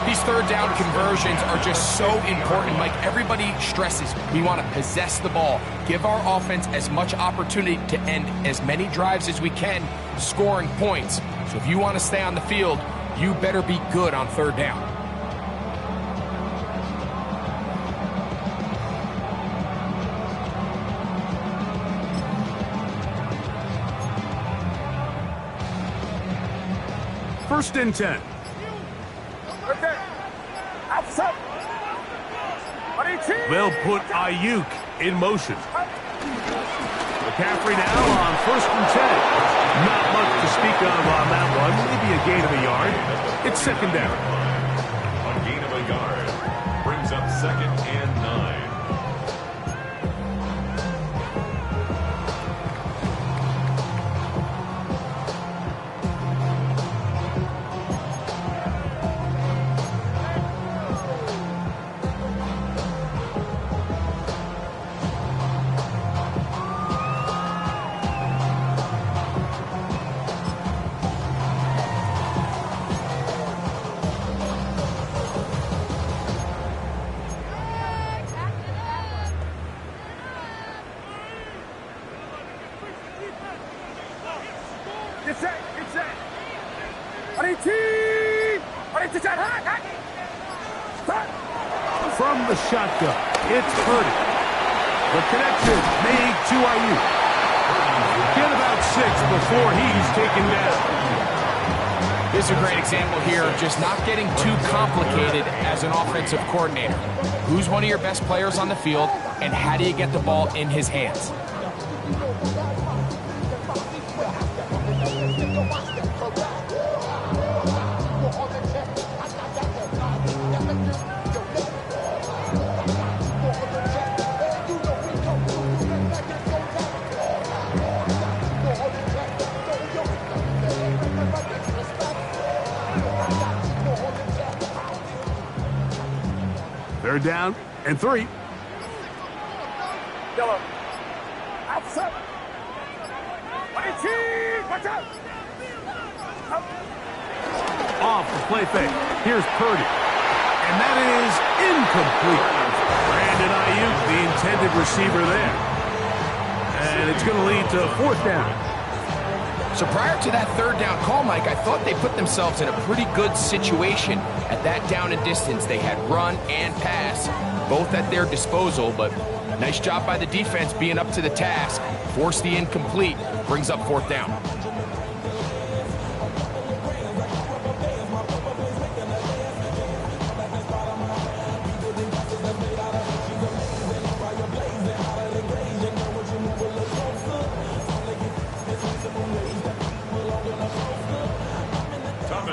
These third down conversions are just so important. Mike, everybody stresses we want to possess the ball, give our offense as much opportunity to end as many drives as we can, scoring points. So if you want to stay on the field, you better be good on third down. First and 10. Okay. Outside. They'll put Ayuk in motion. McCaffrey now on first and 10. Not much to speak of on that one. Maybe a gain of a yard. It's second down. A gain of a yard. Brings up second and 9. Get set, get set. From the shotgun, it's Purdy. The connection made to Ayuk. Get about 6 before he's taken down. This is a great example here of just not getting too complicated as an offensive coordinator. Who's one of your best players on the field, and how do you get the ball in his hands? Third down and 3. Yellow. Outside. Watch out. Off the play fake. Here's Purdy. And that is incomplete. Brandon Ayuk, the intended receiver there. And it's going to lead to fourth down. So prior to that third down call, Mike, I thought they put themselves in a pretty good situation at that down and distance. They had run and pass, both at their disposal, but nice job by the defense being up to the task. Force the incomplete, brings up fourth down.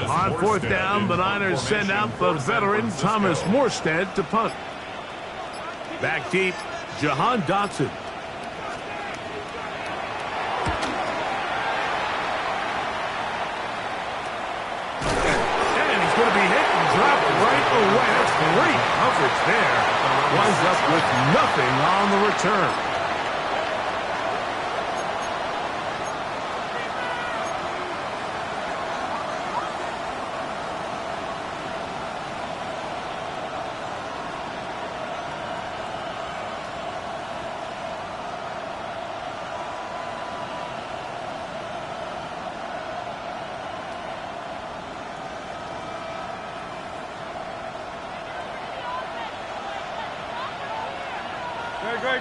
On fourth down, the Niners send out the veteran Thomas Morstead to punt. Back deep, Jahan Dotson. And he's going to be hit and dropped right away. That's great coverage there. Winds up with nothing on the return.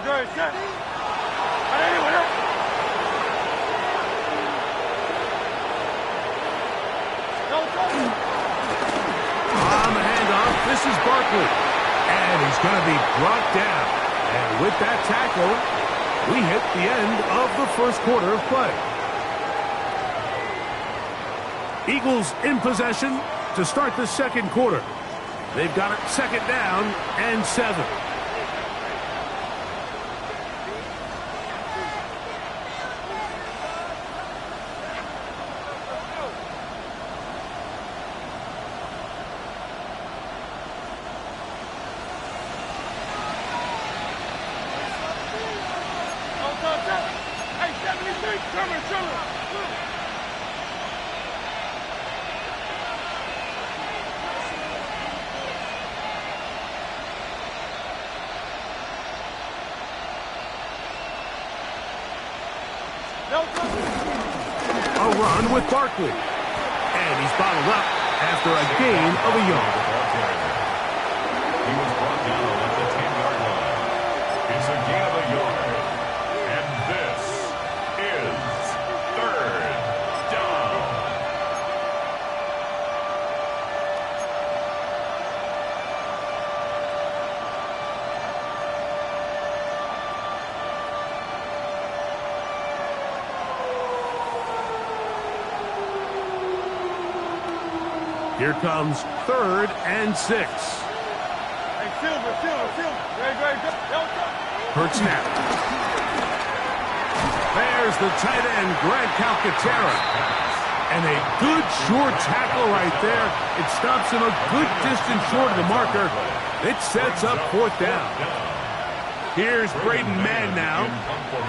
Good. Set. On the Barkley. And he's going to be brought down. And with that tackle, we hit the end of the first quarter of play. Eagles in possession to start the second quarter. They've got it second down and 7. A run with Barkley. And he's bottled up after a gain of a yard. He was brought down at the 10-yard line. It's a gain of a yard. And this is third down. Here comes third and 6. Hey, Silver. Great. Hurt snap. There's the tight end, Grant Calcaterra. And a good short tackle right there. It stops him a good distance short of the marker. It sets up fourth down. Here's Braden Mann now,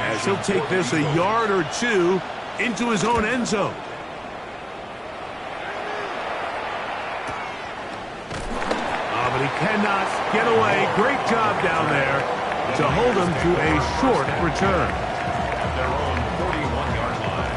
as he'll take this a yard or two into his own end zone. But he cannot get away. Great job down there to hold him to a short return. At their own 41-yard line.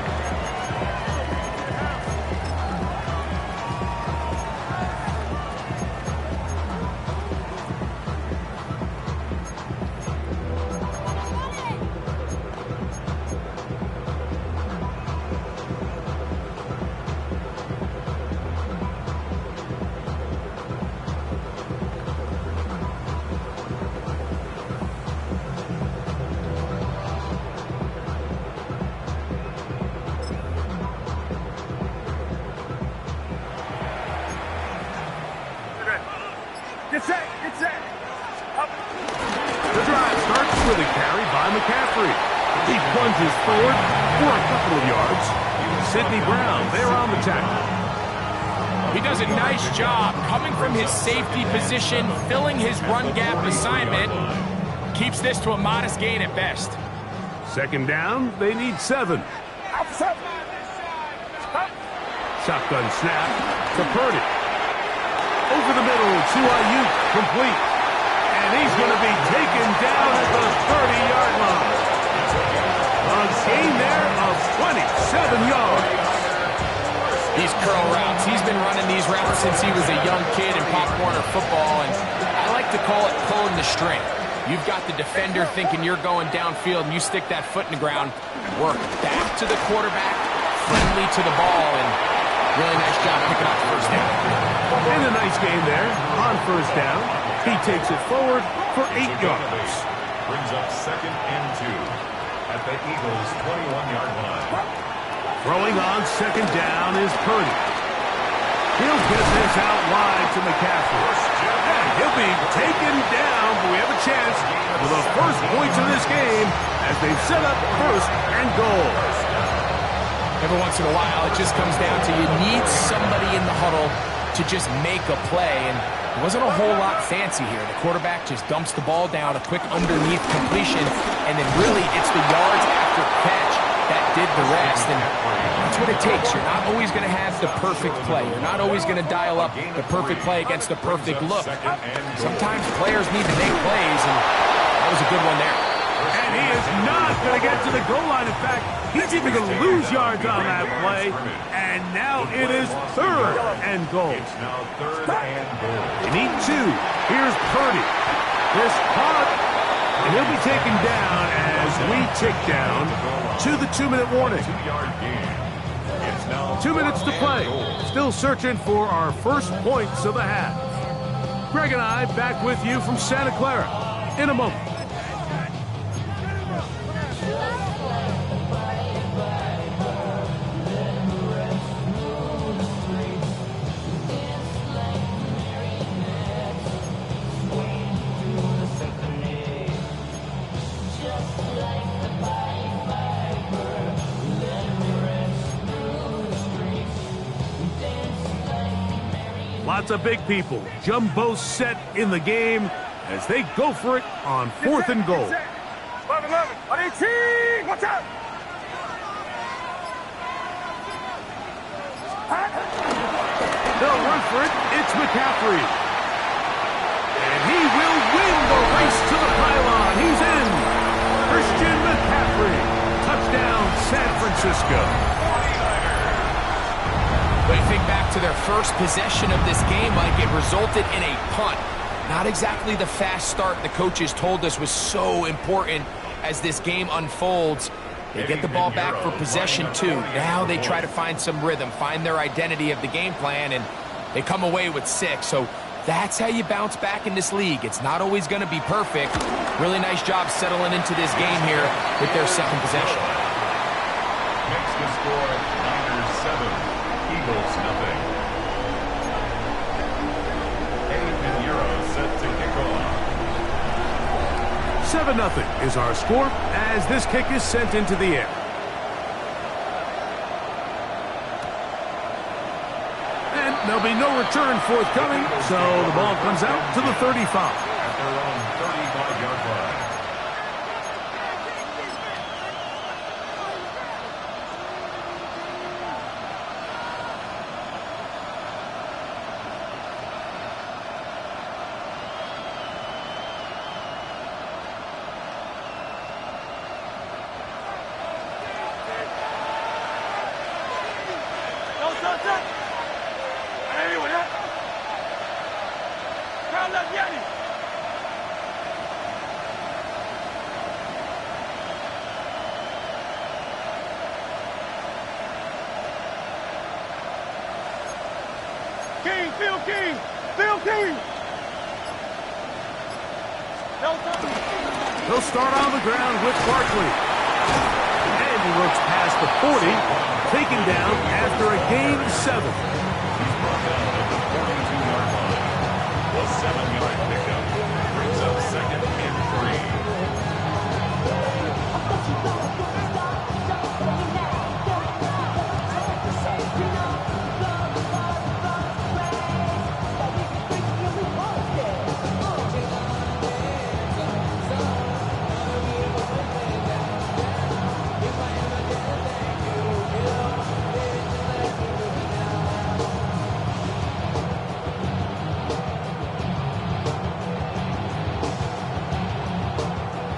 Get set. The drive starts with a carry by McCaffrey. He plunges forward for a couple of yards. Sidney Brown there on the tackle. He does a nice job coming from his safety position, filling his run gap assignment. Keeps this to a modest gain at best. Second down, they need 7. Shotgun snap to Purdy. Over the middle to Ayuk, complete. And he's going to be taken down at the 30-yard line. A gain there of 27 yards. These curl routes, he's been running these routes since he was a young kid in Pop Warner football, and I like to call it pulling the string. You've got the defender thinking you're going downfield, and you stick that foot in the ground, work back to the quarterback, friendly to the ball, and really nice job picking up first down. And a nice game there on first down. He takes it forward for 8 yards. Brings up second and 2 at the Eagles' 21-yard line. Throwing on second down is Purdy. He'll get this out wide to McCaffrey. And he'll be taken down, but we have a chance for the first points of this game as they've set up first and goal. Every once in a while, it just comes down to you need somebody in the huddle to just make a play, and it wasn't a whole lot fancy here. The quarterback just dumps the ball down, a quick underneath completion, and then really it's the yards after catch that did the rest, and that's what it takes. You're not always going to have the perfect play. You're not always going to dial up the perfect play against the perfect look. Sometimes players need to make plays, and that was a good one there. And he is not going to get to the goal line. In fact, he's even going to lose yards on that play. And now it is third and goal. It's now third and goal. They need 2. Here's Purdy. This caught, and he'll be taken down as we tick down to the 2-minute warning. 2-yard gain. It's now 2 minutes to play. Still searching for our first points of the half. Greg and I back with you from Santa Clara in a moment. Lots of big people. Jumbo set in the game as they go for it on 4th and goal. 11, 18, watch out! They'll run for it. It's McCaffrey. And he will win the race to the pylon. He's in. Christian McCaffrey. Touchdown, San Francisco. But you think back to their first possession of this game, Mike, it resulted in a punt. Not exactly the fast start the coaches told us was so important as this game unfolds. They get the ball back for possession 2. Now they try to find some rhythm, find their identity of the game plan, and they come away with 6. So that's how you bounce back in this league. It's not always going to be perfect. Really nice job settling into this game here with their second possession. Makes the score Niners 7. Eagles nothing. Eddie Pinheiro set to kick off. 7-0 is our score as this kick is sent into the air. And there'll be no return forthcoming, so the ball comes out to the 35. At their own 35-yard line. He'll start on the ground with Barkley. And he looks past the 40, taken down after a gain of 7. He's brought down at the 42-yard line. The 7-yard pickup brings up 2nd and 3.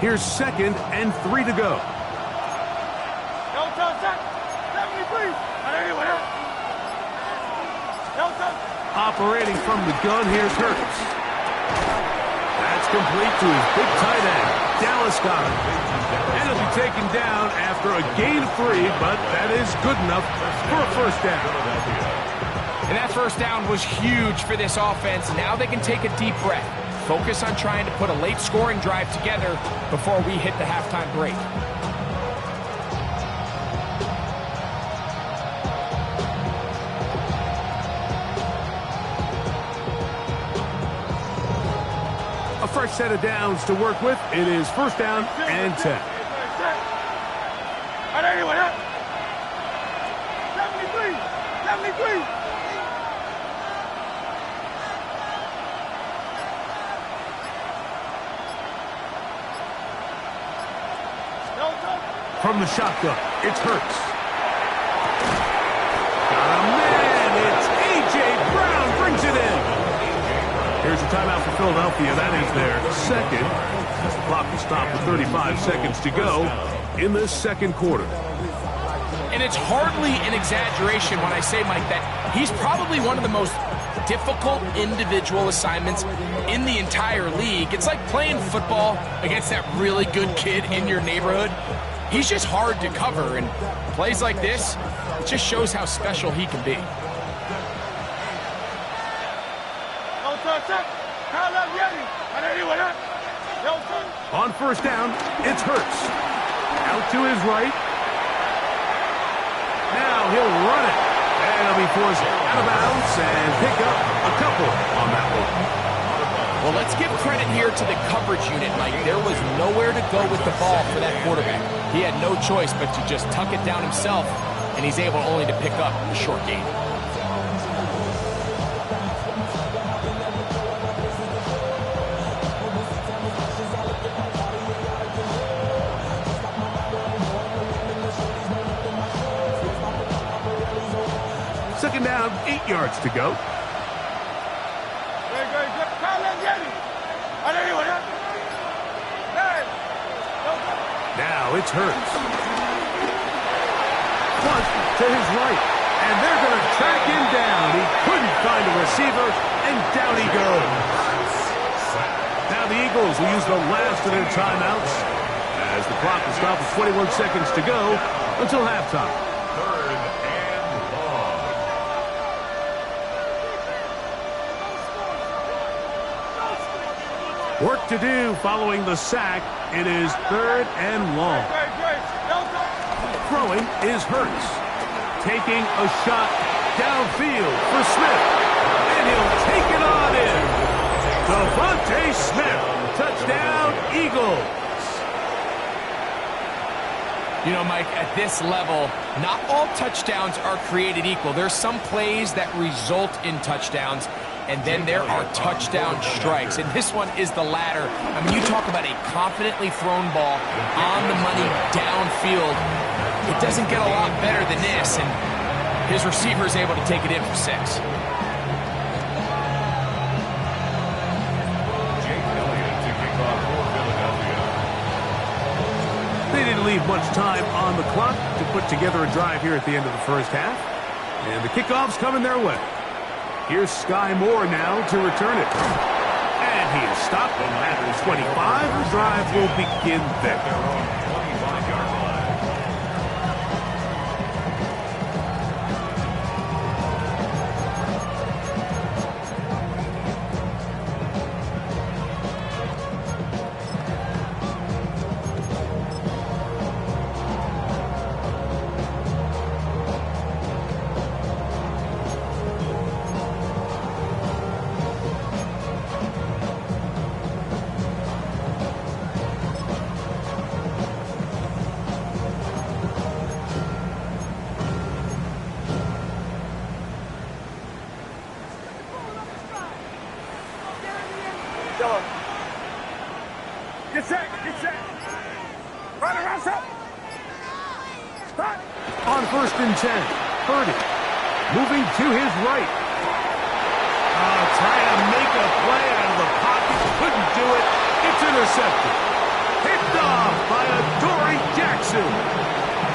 Here's 2nd and 3 to go. Operating from the gun, here's Hurts. That's complete to his big tight end. Dallas got him. And he'll be taken down after a gain of 3, but that is good enough for a first down. And that first down was huge for this offense. Now they can take a deep breath. Focus on trying to put a late scoring drive together before we hit the halftime break. A fresh set of downs to work with. It is first down and 10. 73. From the shotgun, it's Hurts. Got a man, it's A.J. Brown, brings it in. Here's a timeout for Philadelphia. That is their second. As the clock will stop with 35 seconds to go in the second quarter. And it's hardly an exaggeration when I say, Mike, that he's probably one of the most difficult individual assignments in the entire league. It's like playing football against that really good kid in your neighborhood. He's just hard to cover, and plays like this, it just shows how special he can be. On first down, it's Hurts. Out to his right. Now he'll run it. And he'll be forced out of bounds and pick up a couple on that one. Well, let's give credit here to the coverage unit, Mike. There was nowhere to go with the ball for that quarterback. He had no choice but to just tuck it down himself, and he's able only to pick up a short gain. Second down, 8 yards to go. Now it's Hurts. Punt to his right. And they're going to track him down. He couldn't find a receiver, and down he goes. Now the Eagles will use the last of their timeouts as the clock will stop with 21 seconds to go until halftime. Third and long. Work to do following the sack. It is third and long. Throwing is Hurts. Taking a shot downfield for Smith. And he'll take it on in. Devontae Smith. Touchdown, Eagles. You know, Mike, at this level, not all touchdowns are created equal. There's some plays that result in touchdowns, and then there are touchdown strikes. And this one is the latter. I mean, you talk about a confidently thrown ball on the money downfield. It doesn't get a lot better than this, and his receiver is able to take it in for 6. They didn't leave much time on the clock to put together a drive here at the end of the first half. And the kickoff's coming their way. Here's Sky Moore now to return it. And he is stopped at the 25. The drive will begin there. Their own 25-yard line. Get set, get set. Right around up. Start. On first and 10, Purdy moving to his right. Trying to make a play out of the pocket. Couldn't do it. It's intercepted. Picked off by Adoree Jackson.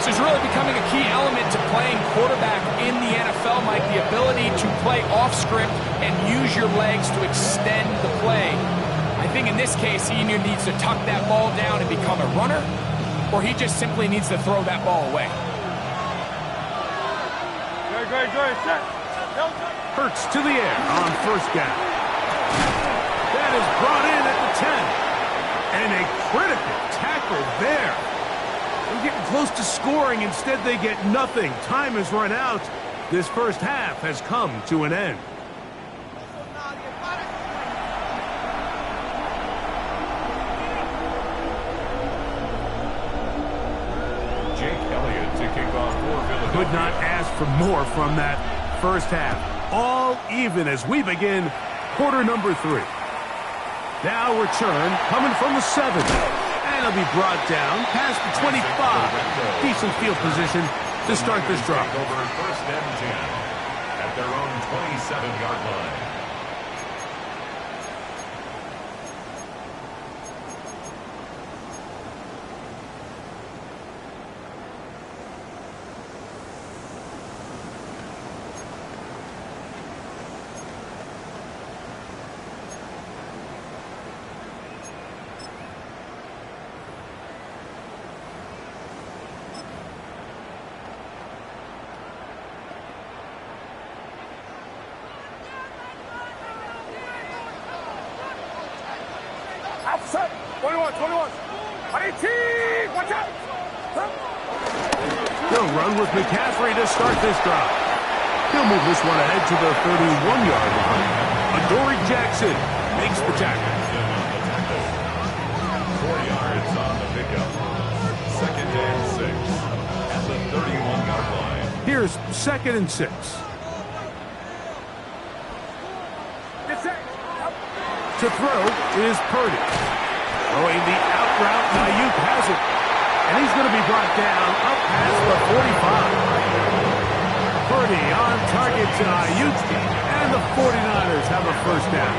This is really becoming a key element to playing quarterback in the NFL, Mike, the ability to play off script and use your legs to extend the play. I think in this case, he either needs to tuck that ball down and become a runner, or he just simply needs to throw that ball away. Great, set. Hurts to the air on first down. That is brought in at the 10. And a critical tackle there. They're getting close to scoring. Instead, they get nothing. Time has run out. This first half has come to an end. Jake Elliott to kick off for Philadelphia. Could not ask for more from that first half. All even as we begin quarter number 3. Now return coming from the 7. And it'll be brought down past the 25. Decent field position to start this drive. Over first and 10 at their own 27-yard line. Outside. 21. 18. Watch out. He'll run with McCaffrey to start this drive. He'll move this one ahead to the 31-yard line. Adoree Jackson makes the tackle. 4 yards on the pickup. 2nd and 6 at the 31-yard line. Here's 2nd and 6. Get set. To throw is Purdy. Throwing the out route, Ayuk has it. And he's going to be brought down up past the 45. Purdy on target to Ayuk, and the 49ers have a first down.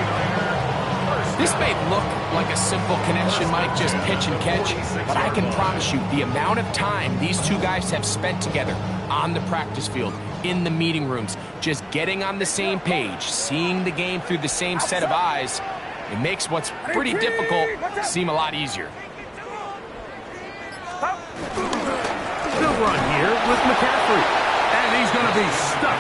This may look like a simple connection, Mike, just pitch and catch, but I can promise you the amount of time these two guys have spent together on the practice field, in the meeting rooms, just getting on the same page, seeing the game through the same set of eyes, it makes what's pretty difficult seem a lot easier. They'll run here with McCaffrey. And he's going to be stuck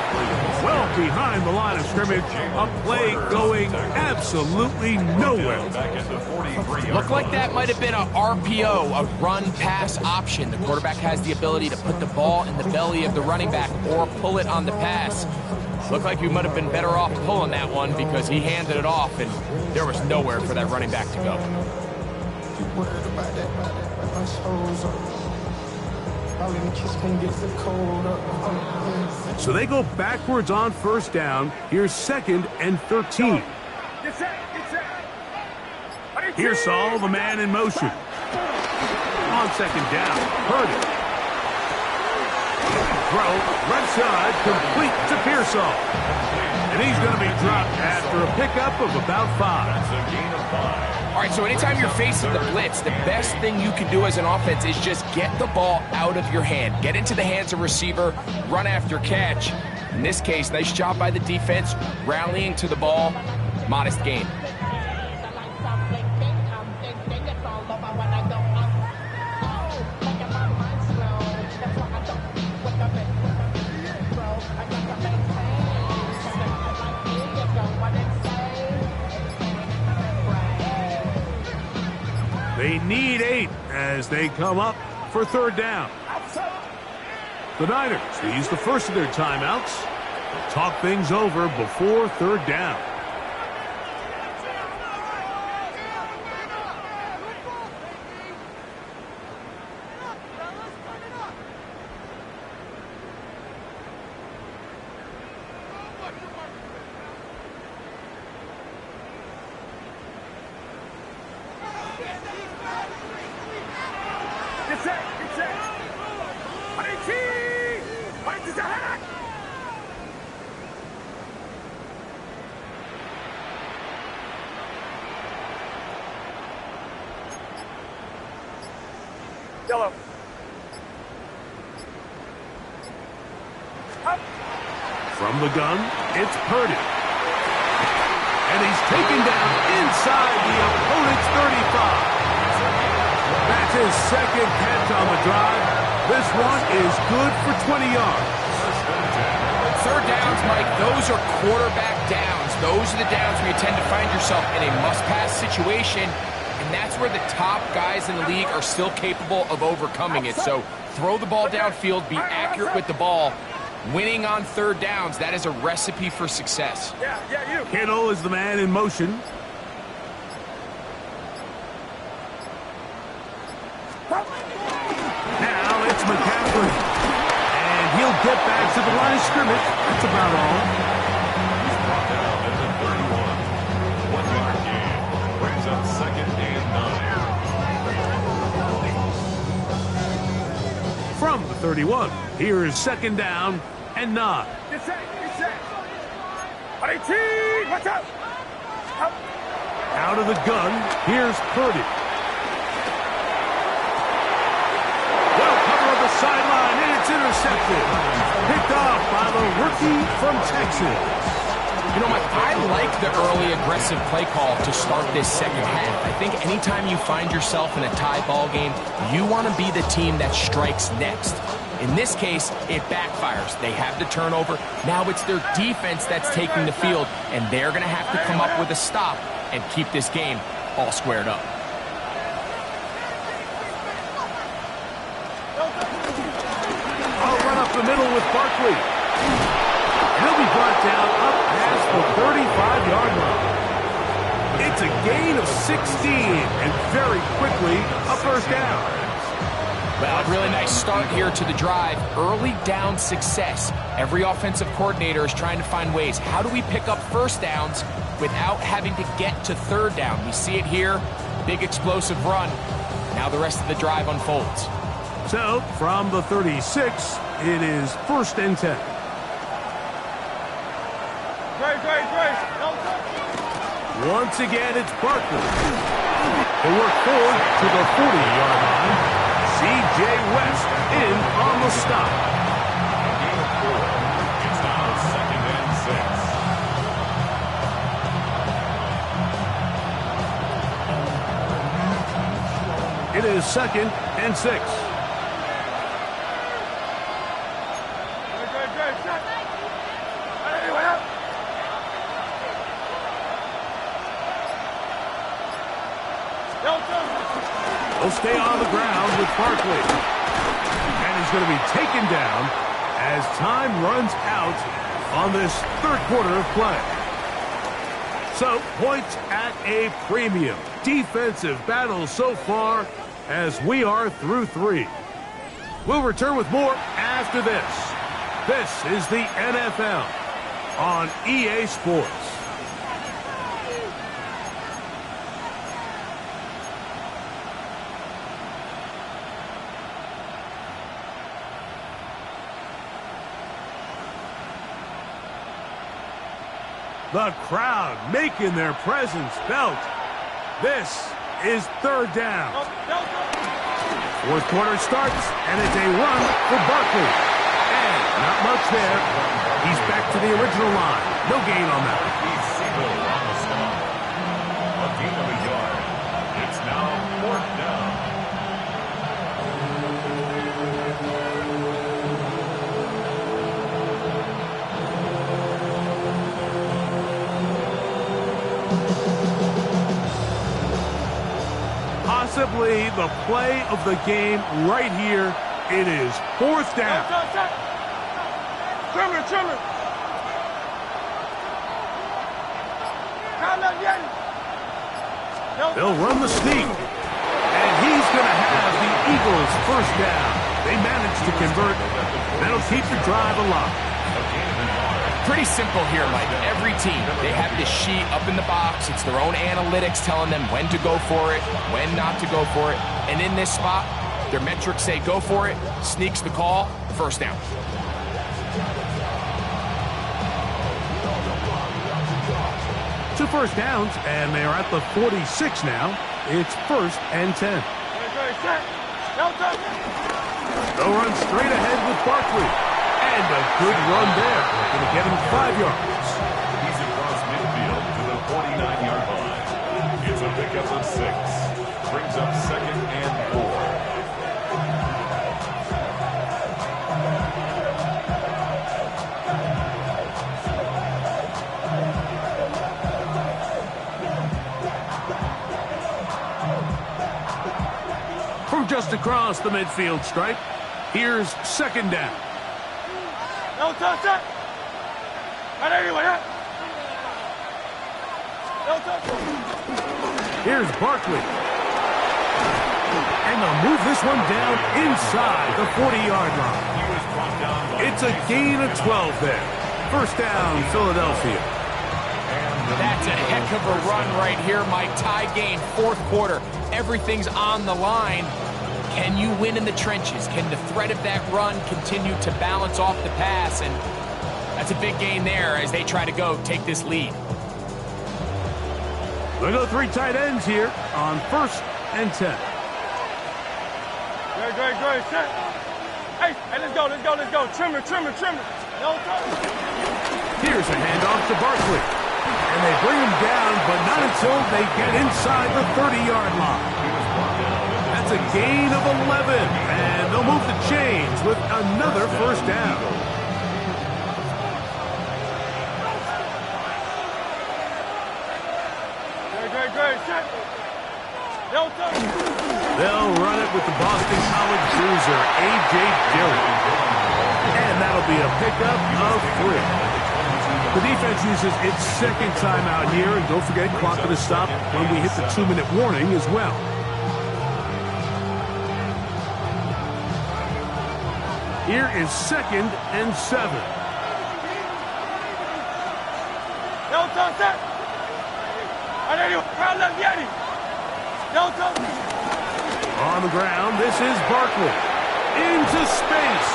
well behind the line of scrimmage. A play going absolutely nowhere. Looked like that might have been a RPO, a run-pass option. The quarterback has the ability to put the ball in the belly of the running back or pull it on the pass. Looked like we might have been better off pulling that one because he handed it off and there was nowhere for that running back to go. So they go backwards on first down. Here's 2nd and 13. Get set. Here's Saul, the man in motion. On 2nd down, Purdy. Throw, left side, complete to Pearsall. And he's going to be dropped after a pickup of about 5. That's a gain of 5. All right, so anytime you're facing the blitz, the best thing you can do as an offense is just get the ball out of your hand. Get into the hands of receiver, run after catch. In this case, nice job by the defense, rallying to the ball, modest gain. They need 8 as they come up for 3rd down. The Niners, they use the first of their timeouts. They'll talk things over before 3rd down. Get set. 18. Fight to the head. Yellow. Up. From the gun, it's Purdy. And he's taken down inside the opponent's 35. That's his 2nd catch on the drive. This one is good for 20 yards. 3rd downs, Mike, those are quarterback downs. Those are the downs where you tend to find yourself in a must-pass situation, and that's where the top guys in the league are still capable of overcoming it. So throw the ball downfield, be accurate with the ball. Winning on 3rd downs, that is a recipe for success. Yeah, you. Kittle is the man in motion. Now it's McCaffrey. And he'll get back to the line of scrimmage. That's about all. He's brought down at the 31. 1-yard gain. Brings up 2nd and 9. From the 31, here is 2nd down and 9. Get set. 18. Watch out. Up. Out of the gun, here's Purdy. Well, cover of the sideline, and it's intercepted. Picked off by the rookie from Texas. You know, Mike, I like the early aggressive play call to start this 2nd half. I think anytime you find yourself in a tie ball game, you want to be the team that strikes next. In this case, it backfires. They have the turnover. Now it's their defense that's taking the field, and they're going to have to come up with a stop and keep this game all squared up. middle with Barkley. He'll be brought down up past the 35-yard line. It's a gain of 16, and very quickly, a first down. Well, a really nice start here to the drive. Early down success. Every offensive coordinator is trying to find ways. How do we pick up first downs without having to get to third down? We see it here. Big explosive run. Now the rest of the drive unfolds. So, from the 36, it is 1st and 10. Once again, it's Barkley. They work forward to the 40-yard line. C.J. West in on the stop. Gain of 4. It's now 2nd and 6. It is 2nd and 6. He'll stay on the ground with Barkley. And he's going to be taken down as time runs out on this third quarter of play. So, points at a premium. Defensive battle so far as we are through 3. We'll return with more after this. This is the NFL on EA Sports. The crowd making their presence felt. This is 3rd down. 4th quarter starts, and it's a run for Barkley. And not much there. He's back to the original line. No gain on that. He's single on the stop. A gain of a yard. It's now 4th down. Possibly the play of the game right here. It is 4th down. Trimmer. They'll run the sneak. And he's going to have the Eagles 1st down. They managed to convert. That'll keep the drive alive. Pretty simple here, Mike. Every team, they have this sheet up in the box. It's their own analytics telling them when to go for it, when not to go for it. And in this spot, their metrics say go for it, sneaks the call, 1st down. Two first downs, and they are at the 46 now. It's 1st and 10. They'll run straight ahead with Barkley. And a good run there. Going to get him 5 yards. He's across midfield to the 49-yard line. It's a pickup of 6. Brings up 2nd and 4. From just across the midfield stripe, here's 2nd down. No touch it. Right anyway, No touch it. Here's Barkley. And they'll move this one down inside the 40-yard line. It's a gain of 12 there. 1st down, Philadelphia. That's a heck of a run right here, Mike. Tie game, 4th quarter. Everything's on the line. Can you win in the trenches? Can the threat of that run continue to balance off the pass? And that's a big gain there as they try to take this lead. They go 3 tight ends here on 1st and 10. Great. Set. Hey, let's go. Trimmer. No touch. Here's a handoff to Barkley. And they bring him down, but not until they get inside the 30-yard line. That's a gain of 11, and they'll move the chains with another 1st down. Great. Set. No touch. They'll run it with the Boston College bruiser, A.J. Dillon. And that'll be a pickup of 3. The defense uses its second timeout here, and don't forget, clock going to stop when we hit the 2-minute warning as well. Here is 2nd and 7. On the ground, this is Barkley. Into space.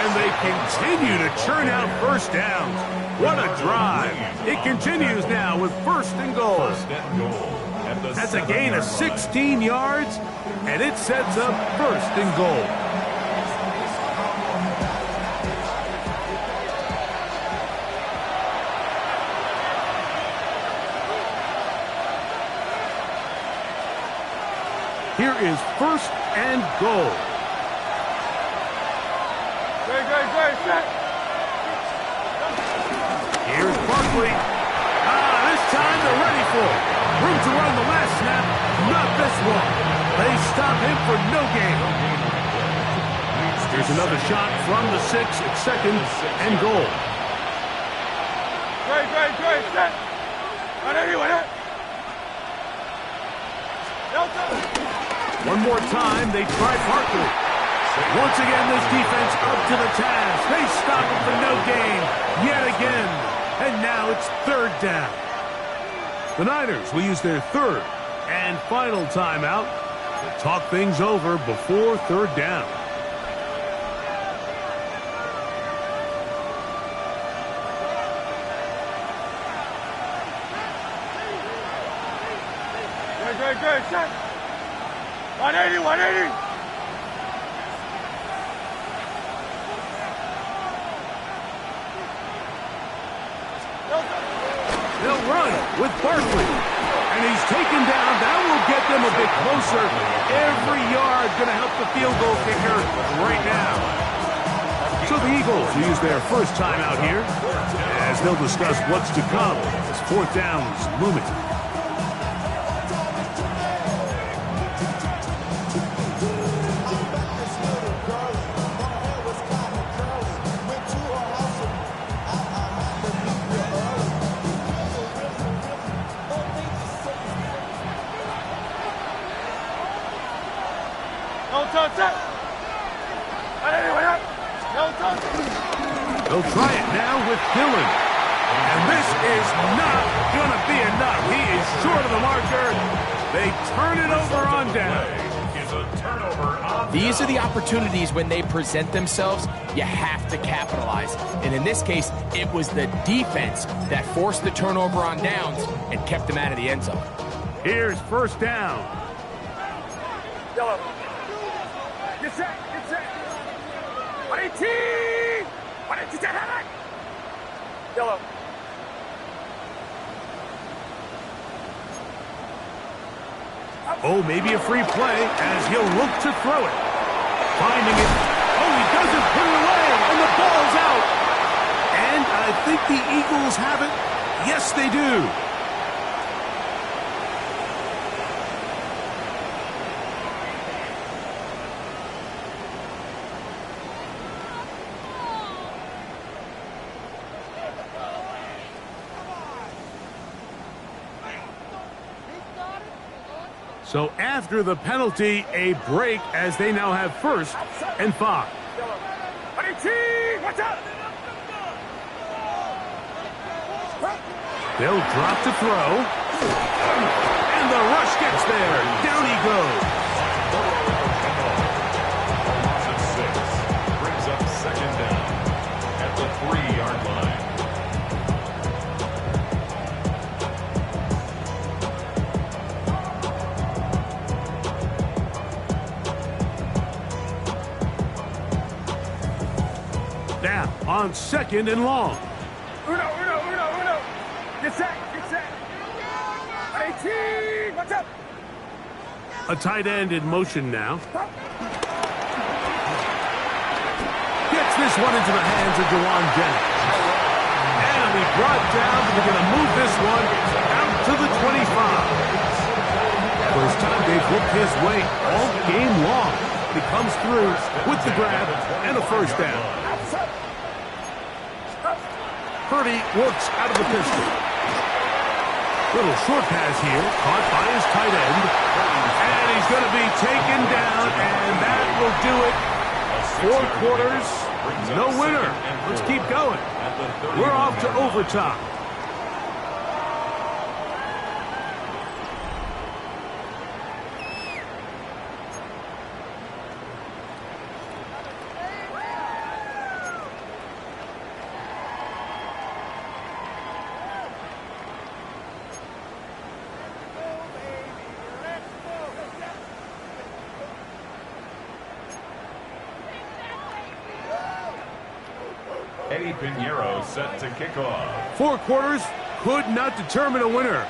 And they continue to churn out first downs. What a drive. It continues now with 1st and goal. That's a gain of 16 yards, and it sets up 1st and goal. Here is 1st and goal. Here's Barkley. This time they're ready for it. Room to run the last snap. Not this one. They stop him for no gain. Here's another shot from the 6 at 2nd and goal. One more time, they try Barkley. Once again, this defense up to the task. They stop him for no gain yet again. And now it's 3rd down. The Niners will use their 3rd and final timeout to talk things over before 3rd down. Good, set. 180, 180. They'll run with Barkley. And he's taken down. That will get them a bit closer. Every yard going to help the field goal kicker right now. So the Eagles will use their first timeout here as they'll discuss what's to come as 4th down is looming. They'll try it now with Dillon. And this is not going to be enough. He is short of the marker. They turn it over on down. These are the opportunities when they present themselves, you have to capitalize. And in this case, it was the defense that forced the turnover on downs and kept them out of the end zone. Here's 1st down. Yellow. Get set, get set. 118. 118. Yellow. Oh, maybe a free play as he'll look to throw it. Finding it. Oh, he doesn't put it away, and the ball's out. And I think the Eagles have it. Yes, they do. So after the penalty, a break as they now have 1st and 5. They'll drop to throw. And the rush gets there. Down he goes. Brings up 2nd down at the 3-yard line. Now on 2nd and long. Uno. Get set. 118. What's up? A tight end in motion now. Gets this one into the hands of Jawan Jennings. And he brought down, but they're going to move this one out to the 25. First time they've looked his way all game long. He comes through with the grab and a first down. Purdy works out of the pistol. Little short pass here, caught by his tight end. And he's going to be taken down, and that will do it. 4 quarters, no winner. Let's keep going. We're off to overtime. Eddie Pinheiro set to kick off. 4 quarters could not determine a winner.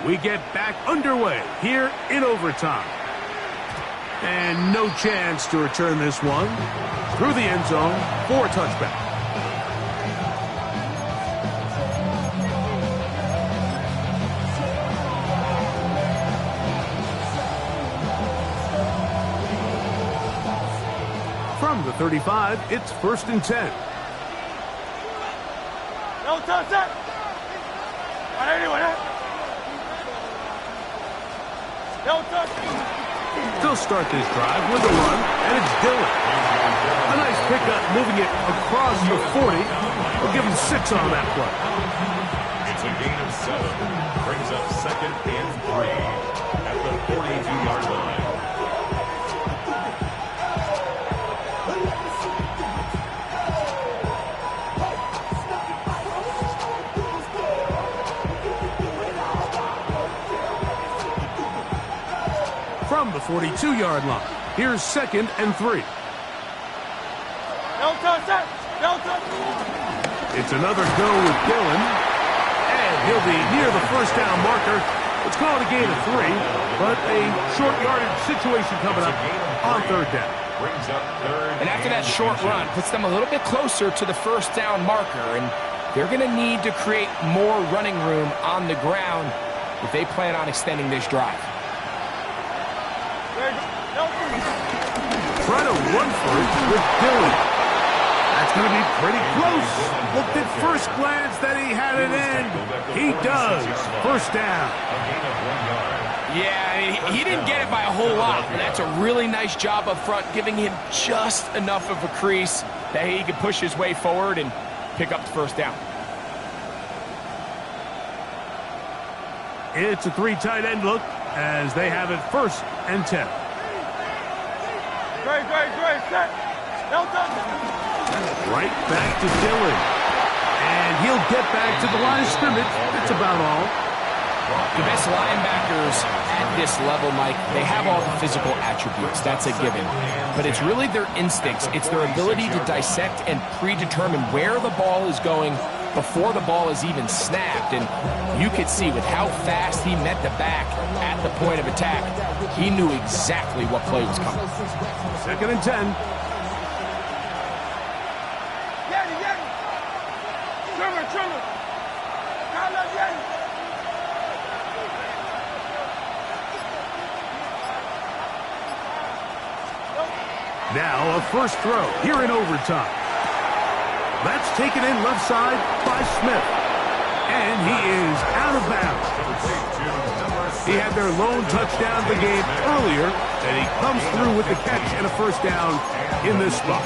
We get back underway here in overtime. And no chance to return this one. Through the end zone for a touchback. From the 35, it's 1st and 10. No touch that. Anyway, no touch. They'll start this drive with a run, and it's Dillon. A nice pickup, moving it across the 40. We'll give him 6 on that play. It's a gain of 7. Brings up 2nd and 3 at the 42-yard line. From the 42-yard line, here's 2nd and 3. No touch that. No touch. It's another go with Dillon. And he'll be near the first down marker. Let's call it a gain of 3, but a short yardage situation coming up on 3rd down. Brings up 3rd. And after that short run, puts them a little bit closer to the first down marker, and they're going to need to create more running room on the ground if they plan on extending this drive. Try to run for it with Dillon. That's going to be pretty close. Looked at first glance that he had it in. He does. First down. Yeah, I mean, he didn't get it by a whole lot, but that's a really nice job up front, giving him just enough of a crease that he could push his way forward and pick up the first down. It's a 3 tight end look as they have it 1st and 10. Great, set. No touch. Right back to Dillon. And he'll get back to the line of scrimmage. That's about all. The best linebackers at this level, Mike, they have all the physical attributes. That's a given. But it's really their instincts. It's their ability to dissect and predetermine where the ball is going before the ball is even snapped. And you could see with how fast he met the back at the point of attack, he knew exactly what play was coming. 2nd and 10. Trimmer. Now a first throw here in overtime. That's taken in left side by Smith. And he is out of bounds. He had their lone touchdown of the game earlier, and he comes through with the catch and a first down in this spot.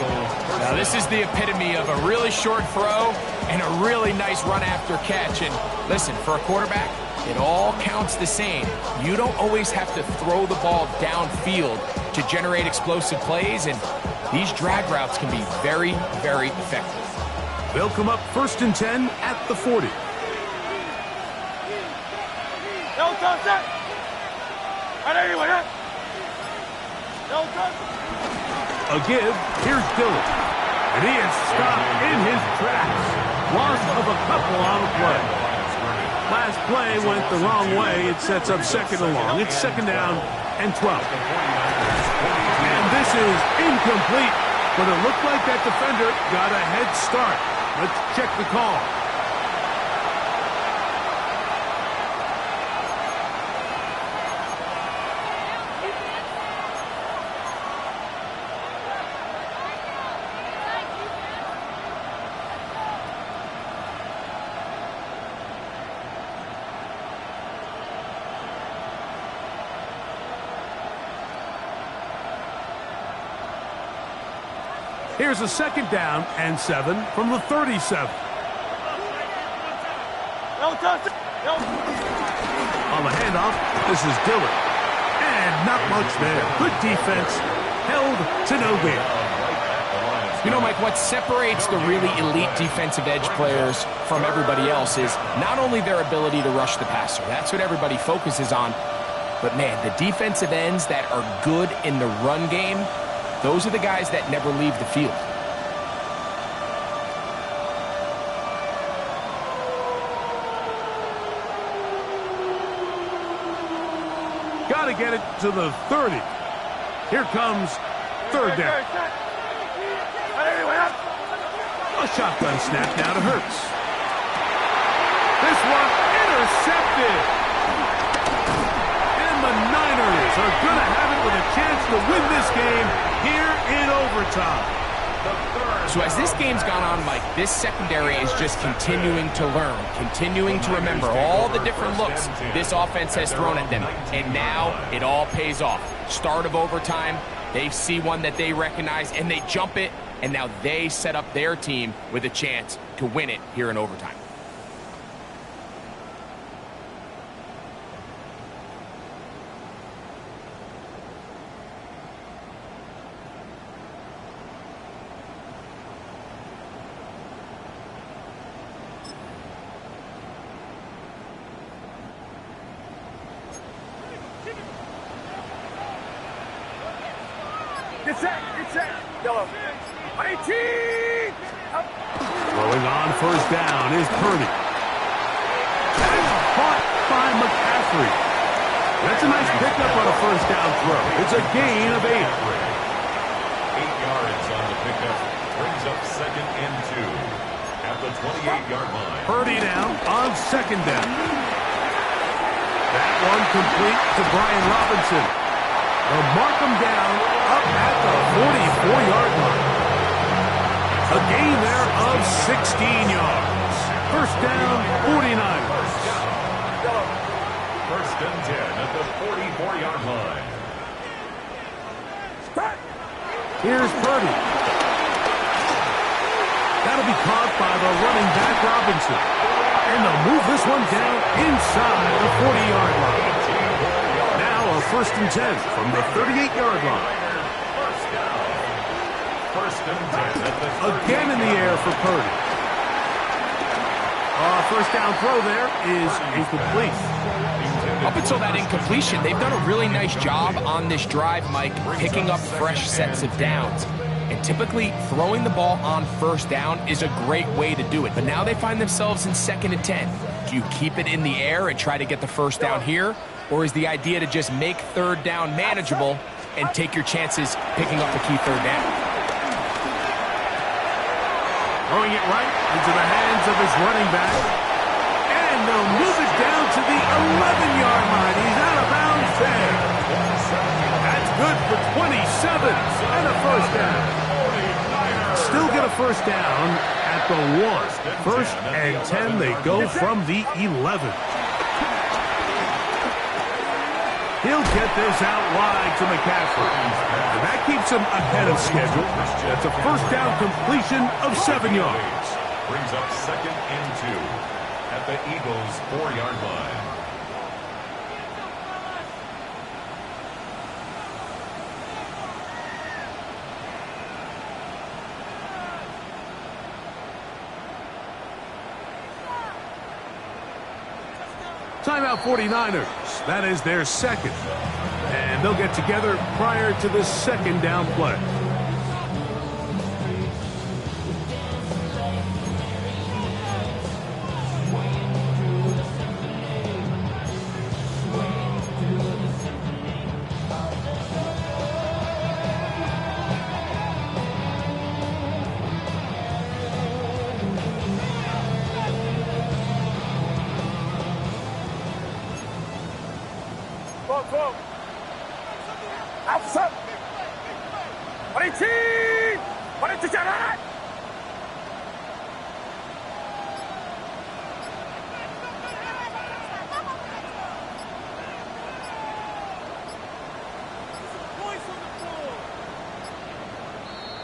Now this is the epitome of a really short throw and a really nice run after catch. And listen, for a quarterback, it all counts the same. You don't always have to throw the ball downfield to generate explosive plays, and these drag routes can be very, very effective. They'll come up 1st and 10 at the 40. No touch that. Anyway, no touch. A give, here's Dillon. And he is stopped in his tracks. Loss of a couple on the play. Last play went the wrong way. It sets up 2nd and long. It's 2nd down and 12. And this is incomplete, but it looked like that defender got a head start. Let's check the call. Here's a 2nd down and 7 from the 37. No touch. No. On the handoff, this is Dillon. And not much there. Good defense. Held to no gain. You know, Mike, what separates the really elite defensive edge players from everybody else is not only their ability to rush the passer. That's what everybody focuses on. But, man, the defensive ends that are good in the run game, those are the guys that never leave the field. Got to get it to the 30. Here comes 3rd down. A shotgun snap now to Hurts. This one intercepted. And the Niners are going to have it with a chance to win this game here in overtime. So as this game's gone on, Mike, this secondary is just continuing to learn, continuing to remember all the different looks this offense has thrown at them. And now it all pays off. Start of overtime, they see one that they recognize, and they jump it, and now they set up their team with a chance to win it here in overtime. Get set. Yellow. 18! Throwing on 1st down is Purdy. That's caught by McCaffrey. That's a nice pickup on a 1st down throw. It's a gain of 8. 8 yards on the pickup. Brings up 2nd and 2 at the 28-yard line. Purdy now on 2nd down. That one complete to Brian Robinson. They'll mark him down up at the 44-yard line. A gain there of 16 yards. 1st down, 49ers. 1st and 10 at the 44-yard line. Here's Purdy. That'll be caught by the running back Robinson. And they'll move this one down inside the 40-yard line. Now a 1st and 10 from the 38-yard line. 1st and 10 at the Again in the air for Purdy. 1st down throw there is incomplete. Up until that incompletion, they've done a really nice job on this drive, Mike, picking up fresh sets of downs. And typically, throwing the ball on 1st down is a great way to do it. But now they find themselves in 2nd and 10. Do you keep it in the air and try to get the 1st down here? Or is the idea to just make 3rd down manageable and take your chances picking up the key 3rd down? Throwing it right into the hands of his running back. And they'll move it down to the 11-yard line. He's out of bounds there. That's good for 27 and a 1st down. Still get a 1st down at the 1. 1st and 10, they go from the 11. He'll get this out wide to McCaffrey. And that keeps him ahead of schedule. That's a 1st down completion of 7 yards. brings up 2nd and 2 at the Eagles' 4-yard line. Timeout 49ers. That is their 2nd. And they'll get together prior to the 2nd down play.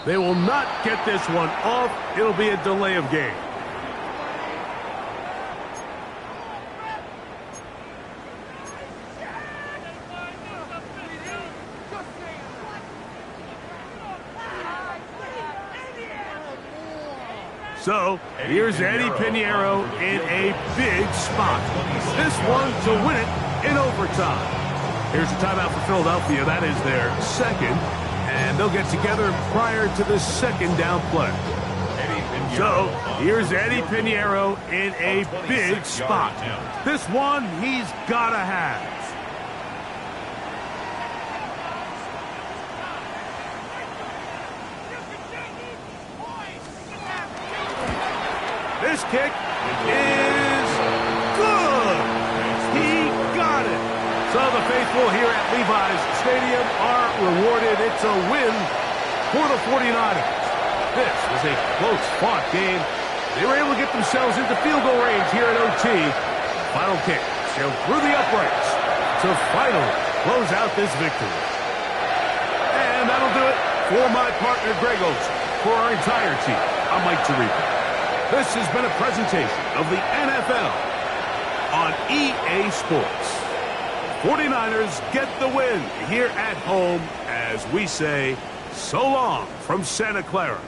They will not get this one off. It'll be a delay of game. So, here's Eddie Pinheiro in a big spot. This one to win it in overtime. Here's a timeout for Philadelphia. That is their second. And they'll get together prior to the second down play. So, here's Eddie Pinheiro in a big spot. This one he's got to have. This kick is good. He got it. So the faithful here at Levi's Stadium are rewarded. It's a win for the 49ers. This was a close-fought game. They were able to get themselves into field goal range here at OT. Final kick sailed through the uprights to finally close out this victory. And that'll do it for my partner, Greg Olsen. For our entire team, I'm Mike Tirico. This has been a presentation of the NFL on EA Sports. 49ers get the win here at home as we say so long from Santa Clara.